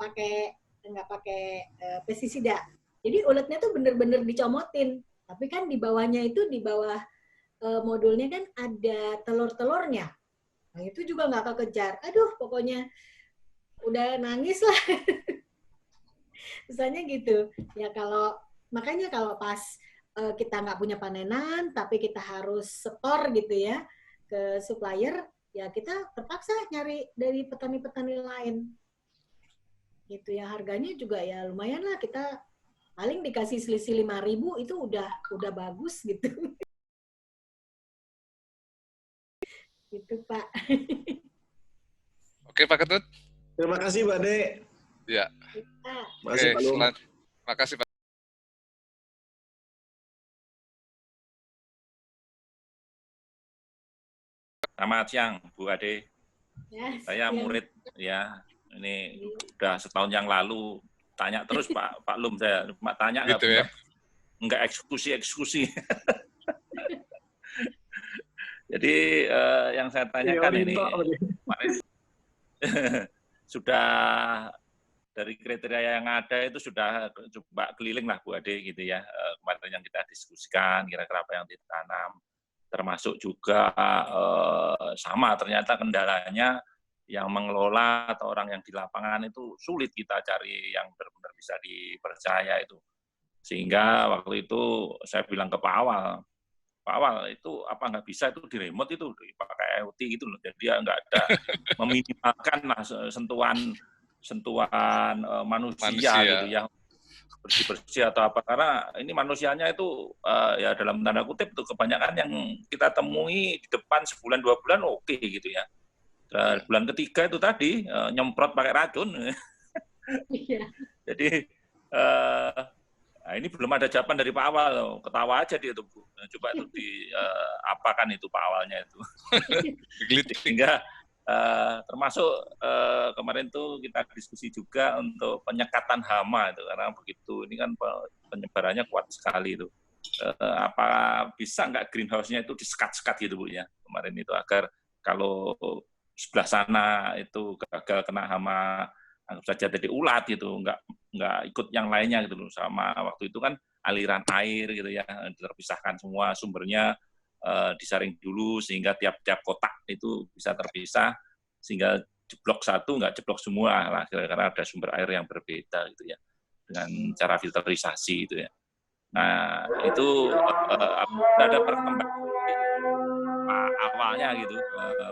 pakai pestisida. Jadi uletnya tuh bener-bener dicomotin. Tapi kan di bawahnya itu di bawah modulnya kan ada telur-telurnya. Nah itu juga nggak kekejar. Aduh pokoknya udah nangis lah. Misalnya gitu. Ya makanya kalau pas kita nggak punya panenan, tapi kita harus setor gitu ya ke supplier, ya kita terpaksa nyari dari petani-petani lain. Gitu ya, harganya juga ya lumayan lah, kita paling dikasih selisih 5.000 itu udah bagus gitu. Gitu Pak. Oke Pak Ketut. Terima kasih Mbak Ade. Ya. Makasih Pak Lum. Makasih Pak. Selamat siang Bu Ade. Yes, Saya murid ya. Ini udah setahun yang lalu tanya terus Pak Lum, saya cuma tanya gitu ya? Nggak eksekusi. Jadi yang saya tanyakan ini sudah dari kriteria yang ada itu sudah coba keliling lah Bu Ade gitu ya, kemarin yang kita diskusikan kira-kira apa yang ditanam, termasuk juga sama ternyata kendalanya yang mengelola atau orang yang di lapangan itu sulit kita cari yang benar-benar bisa dipercaya itu. Sehingga waktu itu saya bilang ke Pak Awal itu apa nggak bisa itu di remote itu pakai IoT gitu loh. Jadi ya nggak ada meminimalkan lah sentuhan manusia gitu ya, bersih atau apa, karena ini manusianya itu ya dalam tanda kutip itu kebanyakan yang kita temui di depan sebulan 2 bulan oke gitu ya. Bulan ketiga itu tadi nyemprot pakai racun. Jadi nah ini belum ada jawaban dari Pak Awal, ketawa aja dia tuh Bu. Coba itu apakan itu Pak Awalnya itu. Sehingga termasuk kemarin tuh kita diskusi juga untuk penyekatan hama itu, karena begitu ini kan penyebarannya kuat sekali itu. Apa bisa nggak greenhouse-nya itu disekat-sekat gitu Bu ya kemarin itu, agar kalau sebelah sana itu gagal kena hama, anggap saja jadi ulat gitu, nggak ikut yang lainnya gitu loh. Sama waktu itu kan aliran air gitu ya, terpisahkan semua sumbernya, disaring dulu sehingga tiap-tiap kotak itu bisa terpisah sehingga jeblok satu nggak jeblok semua lah karena ada sumber air yang berbeda gitu ya dengan cara filterisasi itu ya. Nah itu ada perkembangan awalnya gitu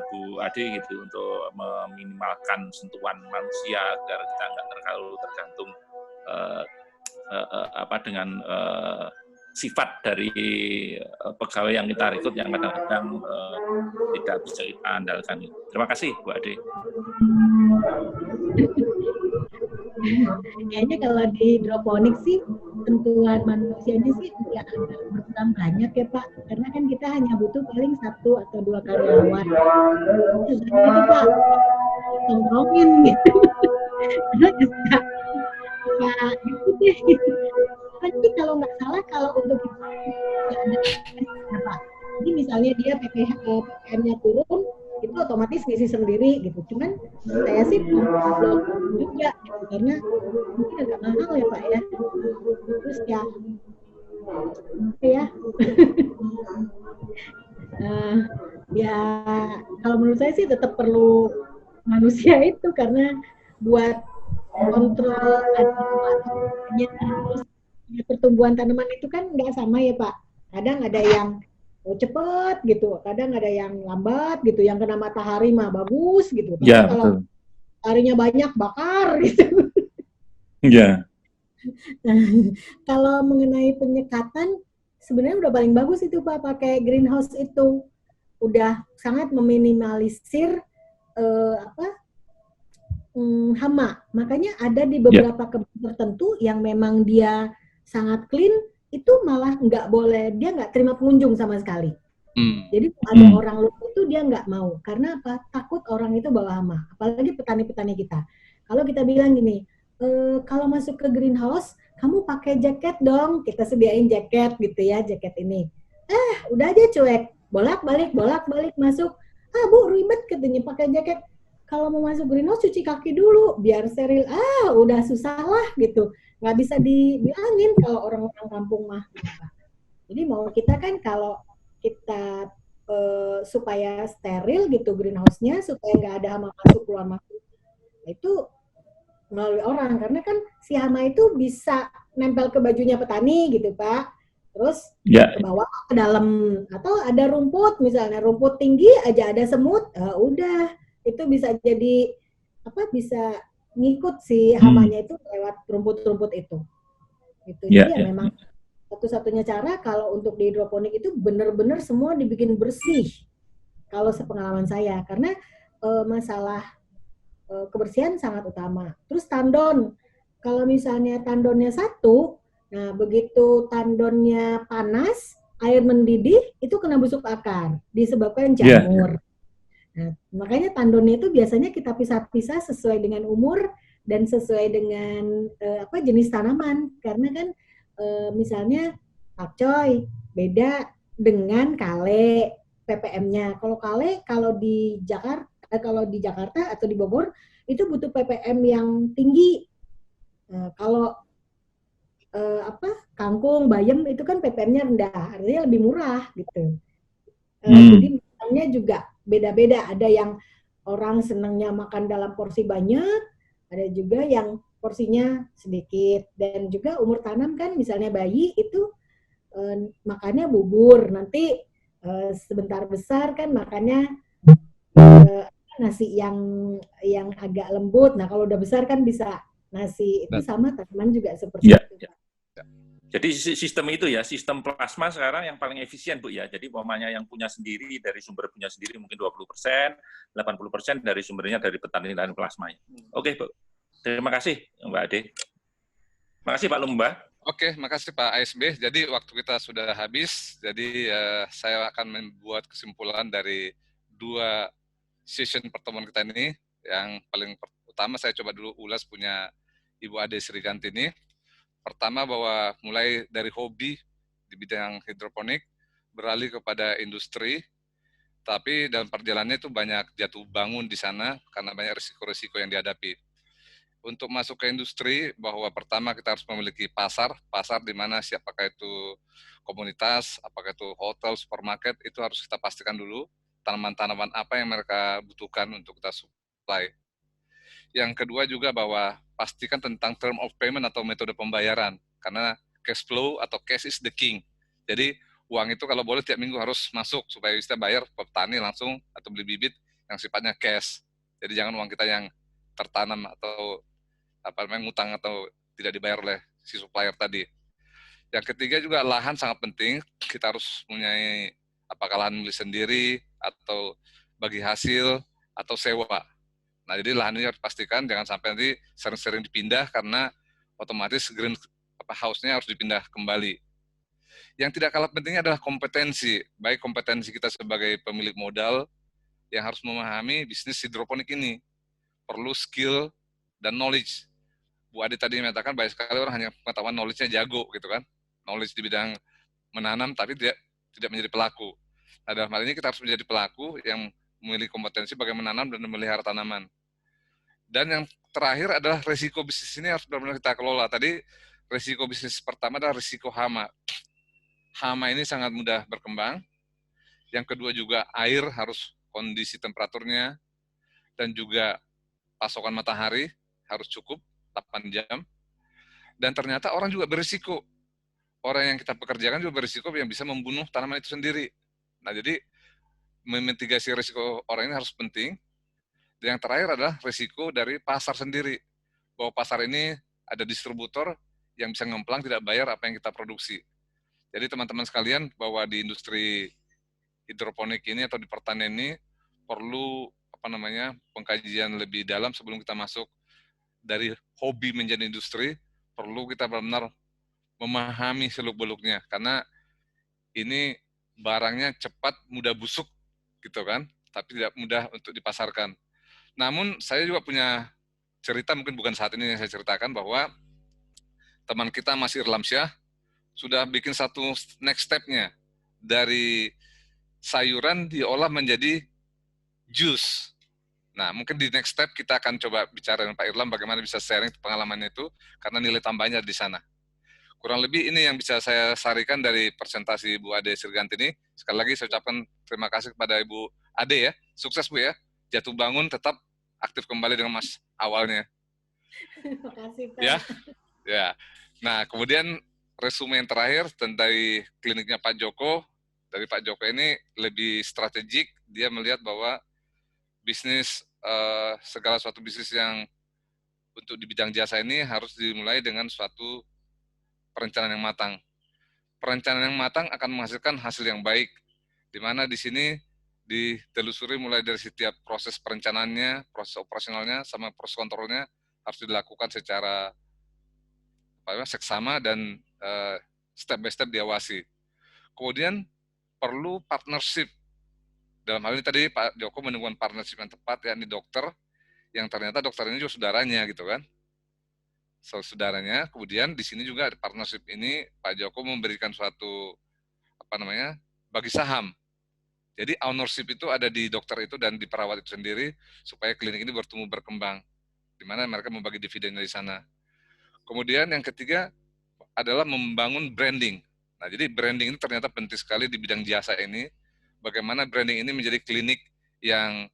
Bu Ade gitu untuk meminimalkan sentuhan manusia agar kita nggak terlalu tergantung dengan sifat dari pegawai yang kita rekrut yang kadang-kadang tidak bisa kita andalkan. Terima kasih Bu Ade. Kayaknya kalau di hidroponik sih sentuhan manusianya sih ya agak berkurang banyak ya Pak, karena kan kita hanya butuh paling 1 atau 2 karyawan. Itu Pak tongkrongin gitu. Nah, gitu deh. Tapi kalau nggak salah kalau untuk ada Pak. Jadi misalnya dia PPM-nya turun, itu otomatis ngisi sendiri gitu. Cuman saya sih belum juga gitu, karena mungkin agak mahal ya Pak ya. Terus ya ya kalau menurut saya sih tetap perlu manusia itu karena buat kontrol pertumbuhan tanaman itu kan nggak sama ya Pak. Kadang ada yang cepet gitu, kadang ada yang lambat gitu, yang kena matahari mah bagus gitu. Tapi ya, kalau mataharinya banyak bakar gitu. Ya. Kalau mengenai penyekatan sebenarnya udah paling bagus itu Pak, pakai greenhouse itu. Udah sangat meminimalisir hama. Makanya ada di beberapa kebun tertentu yang memang dia sangat clean, itu malah nggak boleh, dia nggak terima pengunjung sama sekali. Jadi ada orang luar itu dia nggak mau. Karena apa? Takut orang itu bawa hama. Apalagi petani-petani kita. Kalau kita bilang gini, kalau masuk ke greenhouse, kamu pakai jaket dong. Kita sediain jaket gitu ya, jaket ini. Udah aja cuek. Bolak-balik masuk. Bu ribet katanya pakai jaket. Kalau mau masuk greenhouse cuci kaki dulu biar steril. Udah susah lah gitu. Nggak bisa dibilangin kalau orang-orang kampung mah. Jadi mau kita kan kalau kita supaya steril gitu greenhouse-nya, supaya nggak ada hama masuk keluar masuk, itu melalui orang. Karena kan si hama itu bisa nempel ke bajunya petani gitu Pak. Terus ke bawah ke dalam, atau ada rumput misalnya, rumput tinggi aja ada semut, udah itu bisa jadi bisa ngikut si hamanya itu lewat rumput-rumput itu. Gitu. Jadi memang satu-satunya cara kalau untuk di hidroponik itu benar-benar semua dibikin bersih. Kalau sepengalaman saya, karena masalah kebersihan sangat utama. Terus tandon, kalau misalnya tandonnya satu, nah begitu tandonnya panas, air mendidih, itu kena busuk akar, disebabkan jamur. Nah, makanya tandonnya itu biasanya kita pisah-pisah sesuai dengan umur dan sesuai dengan jenis tanaman. Karena kan misalnya pakcoy beda dengan kale ppm-nya. Kalau kale kalau di Jakarta atau di Bogor itu butuh ppm yang tinggi. Kalau kangkung, bayam itu kan ppm-nya rendah, artinya lebih murah gitu. Jadi misalnya juga beda-beda, ada yang orang senangnya makan dalam porsi banyak, ada juga yang porsinya sedikit, dan juga umur tanam kan misalnya bayi itu makannya bubur, nanti sebentar besar kan makannya nasi yang agak lembut. Nah kalau udah besar kan bisa nasi, itu sama tanaman juga seperti itu. Jadi sistem itu ya, sistem plasma sekarang yang paling efisien Bu ya. Jadi umpamanya yang punya sendiri, dari sumber punya sendiri mungkin 20%, 80% dari sumbernya dari petani dan plasma. Oke Bu, terima kasih Mbak Ade. Terima kasih Pak Lumba. Oke, makasih Pak ASB. Jadi waktu kita sudah habis, jadi saya akan membuat kesimpulan dari 2 session pertemuan kita ini. Yang paling utama saya coba dulu ulas punya Ibu Ade Sriganti ini. Pertama bahwa mulai dari hobi di bidang hidroponik, beralih kepada industri, tapi dalam perjalanannya itu banyak jatuh bangun di sana karena banyak risiko-risiko yang dihadapi. untuk masuk ke industri, bahwa pertama kita harus memiliki pasar di mana siapakah itu komunitas, apakah itu hotel, supermarket, itu harus kita pastikan dulu tanaman-tanaman apa yang mereka butuhkan untuk kita supply. Yang kedua juga bahwa pastikan tentang term of payment atau metode pembayaran, karena cash flow atau cash is the king. Jadi uang itu kalau boleh tiap minggu harus masuk supaya bisa bayar petani langsung atau beli bibit yang sifatnya cash. Jadi jangan uang kita yang tertanam atau apa namanya ngutang atau tidak dibayar oleh si supplier tadi. Yang ketiga juga lahan sangat penting. Kita harus mempunyai apakah lahan milik sendiri atau bagi hasil atau sewa. Nah, jadi lahan ini harus pastikan jangan sampai nanti sering-sering dipindah karena otomatis green house-nya harus dipindah kembali. Yang tidak kalah pentingnya adalah kompetensi, baik kompetensi kita sebagai pemilik modal yang harus memahami bisnis hidroponik ini. Perlu skill dan knowledge. Bu Ade tadi mengatakan banyak sekali orang hanya pengetahuan knowledge-nya jago gitu kan. Knowledge di bidang menanam tapi tidak menjadi pelaku. Nah, dalam hal ini kita harus menjadi pelaku yang memiliki kompetensi bagaimana menanam dan memelihara tanaman. Dan yang terakhir adalah risiko bisnis ini harus benar-benar kita kelola. Tadi risiko bisnis pertama adalah risiko hama. Hama ini sangat mudah berkembang. Yang kedua juga air harus kondisi temperaturnya dan juga pasokan matahari harus cukup 8 jam. Dan ternyata orang juga berisiko. Orang yang kita pekerjakan juga berisiko yang bisa membunuh tanaman itu sendiri. Nah, jadi memitigasi risiko orang ini harus penting. Dan yang terakhir adalah risiko dari pasar sendiri. Bahwa pasar ini ada distributor yang bisa ngemplang tidak bayar apa yang kita produksi. Jadi teman-teman sekalian bahwa di industri hidroponik ini atau di pertanian ini perlu pengkajian lebih dalam sebelum kita masuk dari hobi menjadi industri. Perlu kita benar-benar memahami seluk-beluknya karena ini barangnya cepat mudah busuk gitu kan, tapi tidak mudah untuk dipasarkan. Namun saya juga punya cerita, mungkin bukan saat ini yang saya ceritakan, bahwa teman kita Mas Irlamsyah sudah bikin satu next step-nya dari sayuran diolah menjadi jus. Nah, mungkin di next step kita akan coba bicara dengan Pak Irlam bagaimana bisa sharing pengalamannya itu karena nilai tambahnya di sana. Kurang lebih ini yang bisa saya sarikan dari presentasi Bu Ade Sirganti ini. Sekali lagi saya ucapkan terima kasih kepada Ibu Ade ya. Sukses Bu ya. Jatuh bangun tetap aktif kembali dengan Mas awalnya. Terima kasih Pak. Ya. Nah, kemudian resume yang terakhir tentang kliniknya Pak Joko. Dari Pak Joko ini lebih strategik. Dia melihat bahwa bisnis, segala suatu bisnis yang untuk di bidang jasa ini harus dimulai dengan suatu perencanaan yang matang. Perencanaan yang matang akan menghasilkan hasil yang baik, di mana di sini ditelusuri mulai dari setiap proses perencanaannya, proses operasionalnya, sama proses kontrolnya harus dilakukan secara seksama dan step by step diawasi. Kemudian perlu partnership. Dalam hal ini tadi Pak Joko menemukan partnership yang tepat, yakni dokter, yang ternyata dokter ini juga saudaranya gitu kan. Saudaranya, kemudian di sini juga partnership ini Pak Joko memberikan suatu bagi saham. Jadi ownership itu ada di dokter itu dan di perawat itu sendiri supaya klinik ini bertumbuh berkembang, di mana mereka membagi dividen dari sana. Kemudian yang ketiga adalah membangun branding. Nah, jadi branding ini ternyata penting sekali di bidang jasa ini. Bagaimana branding ini menjadi klinik yang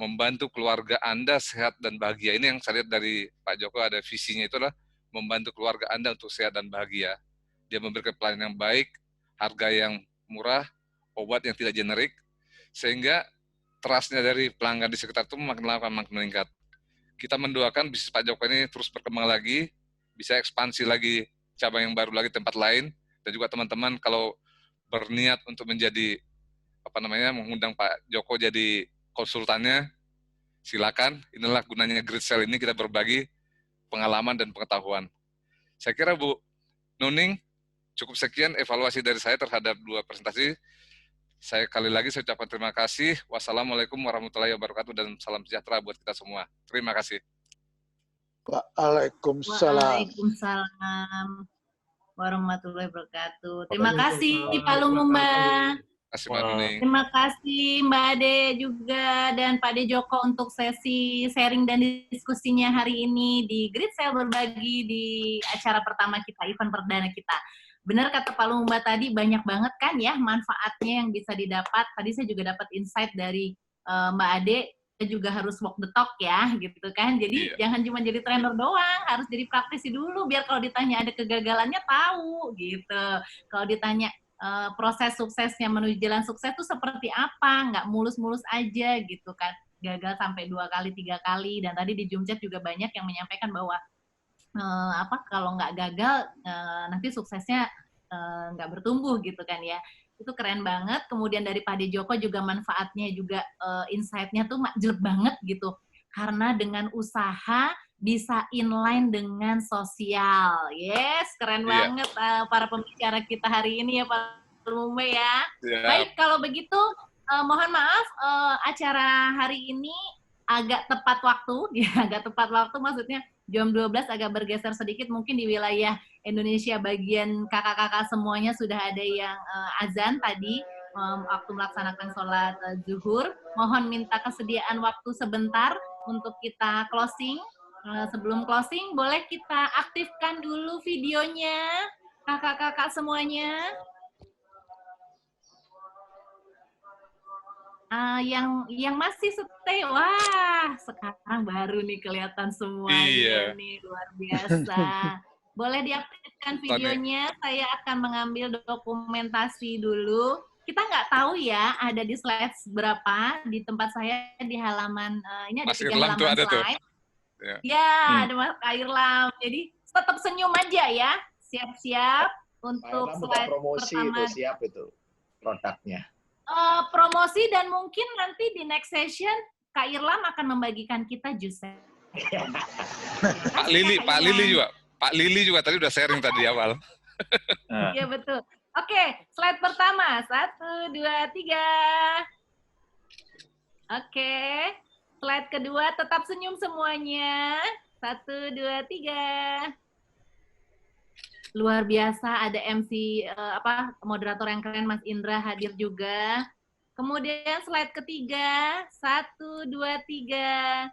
membantu keluarga Anda sehat dan bahagia. Ini yang saya lihat dari Pak Joko, ada visinya, itu adalah membantu keluarga Anda untuk sehat dan bahagia. Dia memberikan pelayanan yang baik, harga yang murah, obat yang tidak generik, sehingga trust-nya dari pelanggan di sekitar itu makin lama makin meningkat. Kita mendoakan bisnis Pak Joko ini terus berkembang lagi, bisa ekspansi lagi, cabang yang baru lagi, tempat lain, dan juga teman-teman kalau berniat untuk menjadi mengundang Pak Joko jadi konsultannya, silakan. Inilah gunanya Great Sale ini, kita berbagi pengalaman dan pengetahuan. Saya kira Bu Nuning, cukup sekian evaluasi dari saya terhadap dua presentasi. Saya ucapkan terima kasih. Wassalamualaikum warahmatullahi wabarakatuh dan salam sejahtera buat kita semua. Terima kasih. Waalaikumsalam. Waalaikumsalam warahmatullahi wabarakatuh. Terima kasih Pak Lumumba. Terima kasih Mbak Nuning. Terima kasih Mbak Ade juga dan Pak De Joko untuk sesi sharing dan diskusinya hari ini di Grid Sale Berbagi di acara pertama kita, event perdana kita. Benar kata Pak Lumba tadi, banyak banget kan ya manfaatnya yang bisa didapat. Tadi saya juga dapat insight dari Mbak Ade, kita juga harus walk the talk ya, gitu kan. Jadi jangan cuma jadi trainer doang, harus jadi praktisi dulu, biar kalau ditanya ada kegagalannya tahu, gitu. Kalau ditanya proses suksesnya menuju jalan sukses itu seperti apa, nggak mulus-mulus aja gitu kan, gagal sampai 2 kali 3 kali. Dan tadi di Jumchat juga banyak yang menyampaikan bahwa kalau nggak gagal nanti suksesnya nggak bertumbuh gitu kan ya. Itu keren banget. Kemudian dari Pak De Joko juga manfaatnya juga insight-nya tuh jelek banget gitu, karena dengan usaha bisa inline dengan sosial. Yes, keren banget para pembicara kita hari ini ya Pak Lumba ya. Baik, kalau begitu mohon maaf acara hari ini agak tepat waktu, ya, agak tepat waktu maksudnya jam 12 agak bergeser sedikit, mungkin di wilayah Indonesia bagian kakak-kakak semuanya sudah ada yang azan tadi waktu melaksanakan sholat zuhur. Mohon minta kesediaan waktu sebentar untuk kita closing. Sebelum closing, boleh kita aktifkan dulu videonya, kakak-kakak semuanya. Yang masih stay, wah sekarang baru nih kelihatan semuanya nih, luar biasa. Boleh diaktifkan videonya, saya akan mengambil dokumentasi dulu. Kita nggak tahu ya ada di slide berapa, di tempat saya di halaman, ini ada 3 halaman slide. Ada Mas Irlam. Jadi tetap senyum aja ya. Siap-siap untuk slide promosi pertama. Itu siap itu produknya. Promosi dan mungkin nanti di next session Kak Irlam akan membagikan kita jus. Pak Lili juga tadi udah sharing tadi awal. Iya betul. Oke, slide pertama. 1, 2, 3. Oke. Slide kedua, tetap senyum semuanya. 1, 2, 3. Luar biasa, ada MC moderator yang keren, Mas Indra hadir juga. Kemudian slide ketiga, 1, 2, 3.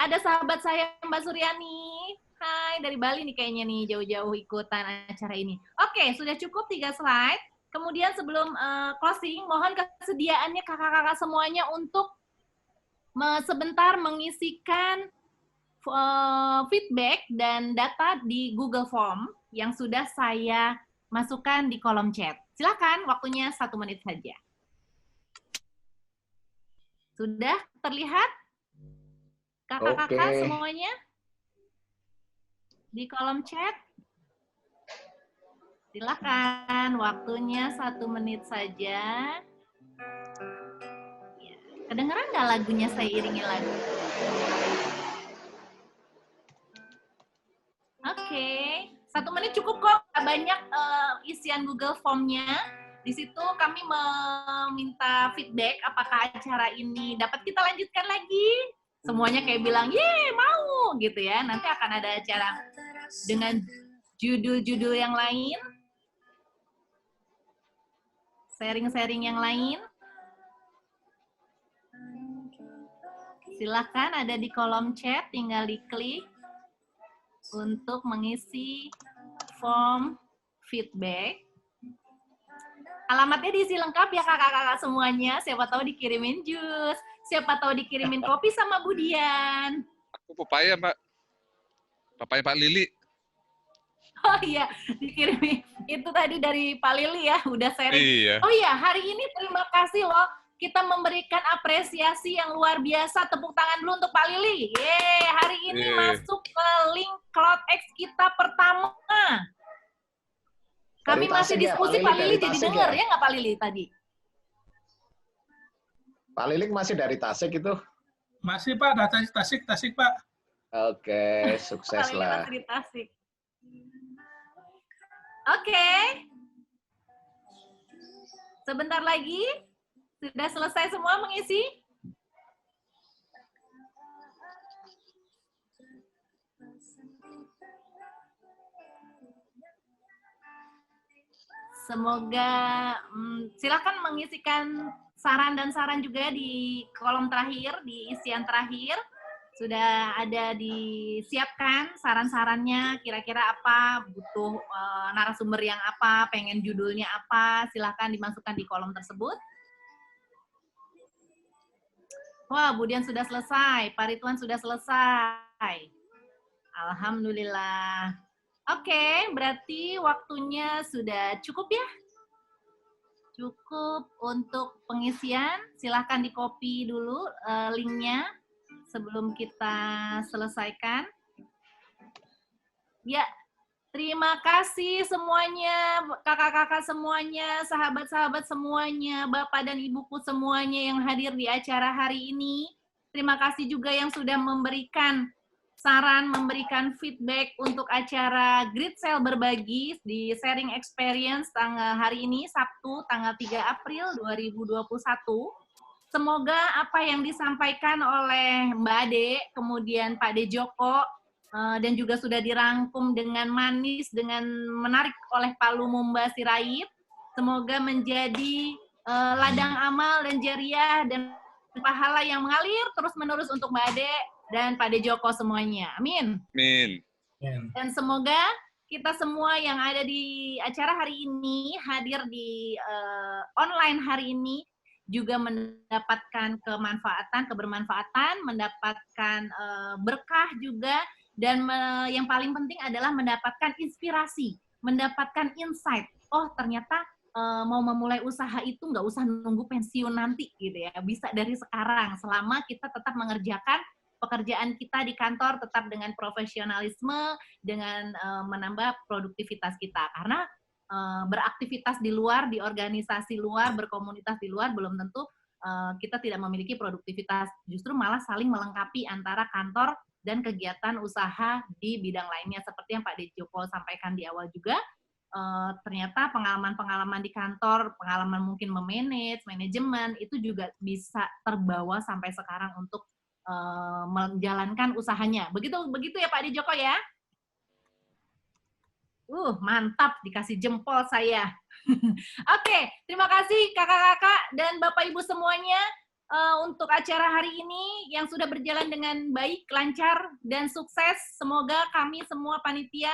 Ada sahabat saya Mbak Suryani. Hai, dari Bali nih kayaknya nih, jauh-jauh ikutan acara ini. Oke, sudah cukup 3 slide. Kemudian sebelum closing, mohon kesediaannya kakak-kakak semuanya untuk sebentar mengisikan feedback dan data di Google Form yang sudah saya masukkan di kolom chat. Silakan, waktunya 1 menit saja. Sudah terlihat kakak-kakak semuanya di kolom chat? Silakan, waktunya 1 menit saja. Kedengeran nggak lagunya, saya iringi lagu? Oke, 1 menit cukup kok. Banyak isian Google Form-nya. Di situ kami meminta feedback apakah acara ini dapat kita lanjutkan lagi. Semuanya kayak bilang, ye mau gitu ya. Nanti akan ada acara dengan judul-judul yang lain. Sharing-sharing yang lain. Silakan ada di kolom chat, tinggal diklik untuk mengisi form feedback. Alamatnya diisi lengkap ya kakak-kakak semuanya. Siapa tahu dikirimin jus, siapa tahu dikirimin kopi sama Bu Dian. Aku papaya, Mbak. Papaya Pak Lili. Oh iya, dikirimin. Itu tadi dari Pak Lili ya, udah sharing. Iya. Oh iya, hari ini terima kasih loh. Kita memberikan apresiasi yang luar biasa. Tepuk tangan dulu untuk Pak Lili. Yeay, hari ini masuk ke link CloudX kita pertama. Kami masih diskusi, Pak Lili jadi dengar ya nggak Pak Lili tadi? Pak Lili masih dari Tasik itu? Masih Pak, dari Tasik Pak. Oke, sukses Pak Lili lah. masih di Tasik. Oke. Sebentar lagi. Sudah selesai semua mengisi? Semoga silakan mengisikan saran dan saran juga di kolom terakhir, di isian terakhir. Sudah ada disiapkan saran-sarannya, kira-kira apa, butuh narasumber yang apa, pengen judulnya apa, silakan dimasukkan di kolom tersebut. Wah, Bu Dian sudah selesai, Pak Ridwan sudah selesai. Alhamdulillah. Oke, berarti waktunya sudah cukup ya? Cukup untuk pengisian. Silahkan di-copy dulu linknya sebelum kita selesaikan. Ya, terima kasih semuanya, kakak-kakak semuanya, sahabat-sahabat semuanya, bapak dan ibuku semuanya yang hadir di acara hari ini. Terima kasih juga yang sudah memberikan saran, memberikan feedback untuk acara Grid Sale Berbagi di Sharing Experience tanggal hari ini, Sabtu, tanggal 3 April 2021. Semoga apa yang disampaikan oleh Mbak Ade, kemudian Pak De Joko, dan juga sudah dirangkum dengan manis, dengan menarik oleh Pak Lumumba Sirait, semoga menjadi ladang amal dan jariah dan pahala yang mengalir terus-menerus untuk Mbak Ade dan Pak De Joko semuanya. Amin. Amin. Dan semoga kita semua yang ada di acara hari ini, hadir di online hari ini, juga mendapatkan kebermanfaatan, mendapatkan berkah juga, dan yang paling penting adalah mendapatkan inspirasi, mendapatkan insight. Oh, ternyata mau memulai usaha itu nggak usah nunggu pensiun nanti gitu ya, bisa dari sekarang selama kita tetap mengerjakan pekerjaan kita di kantor tetap dengan profesionalisme, dengan menambah produktivitas kita. Karena beraktivitas di luar, di organisasi luar, berkomunitas di luar, belum tentu kita tidak memiliki produktivitas. Justru malah saling melengkapi antara kantor dan kegiatan usaha di bidang lainnya. Seperti yang Pak De Joko sampaikan di awal juga, ternyata pengalaman-pengalaman di kantor, pengalaman mungkin memanage, manajemen, itu juga bisa terbawa sampai sekarang untuk menjalankan usahanya. Begitu ya Pak De Joko ya? Mantap, dikasih jempol saya. Oke, terima kasih kakak-kakak dan bapak ibu semuanya untuk acara hari ini yang sudah berjalan dengan baik, lancar, dan sukses. Semoga kami semua panitia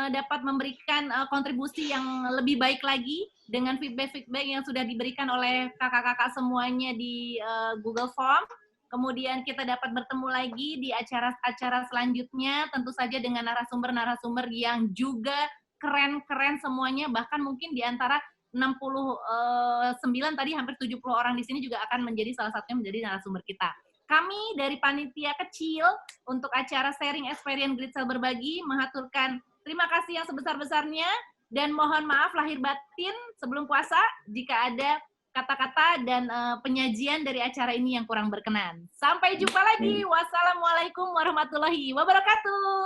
dapat memberikan kontribusi yang lebih baik lagi dengan feedback-feedback yang sudah diberikan oleh kakak-kakak semuanya di Google Form. Kemudian kita dapat bertemu lagi di acara-acara selanjutnya, tentu saja dengan narasumber-narasumber yang juga keren-keren semuanya, bahkan mungkin di antara 69 tadi hampir 70 orang di sini juga akan menjadi salah satunya menjadi narasumber kita. Kami dari panitia kecil untuk acara Sharing Experience Grid Sale Berbagi mengaturkan terima kasih yang sebesar-besarnya dan mohon maaf lahir batin sebelum puasa jika ada kata-kata dan penyajian dari acara ini yang kurang berkenan. Sampai jumpa lagi. Wassalamualaikum warahmatullahi wabarakatuh.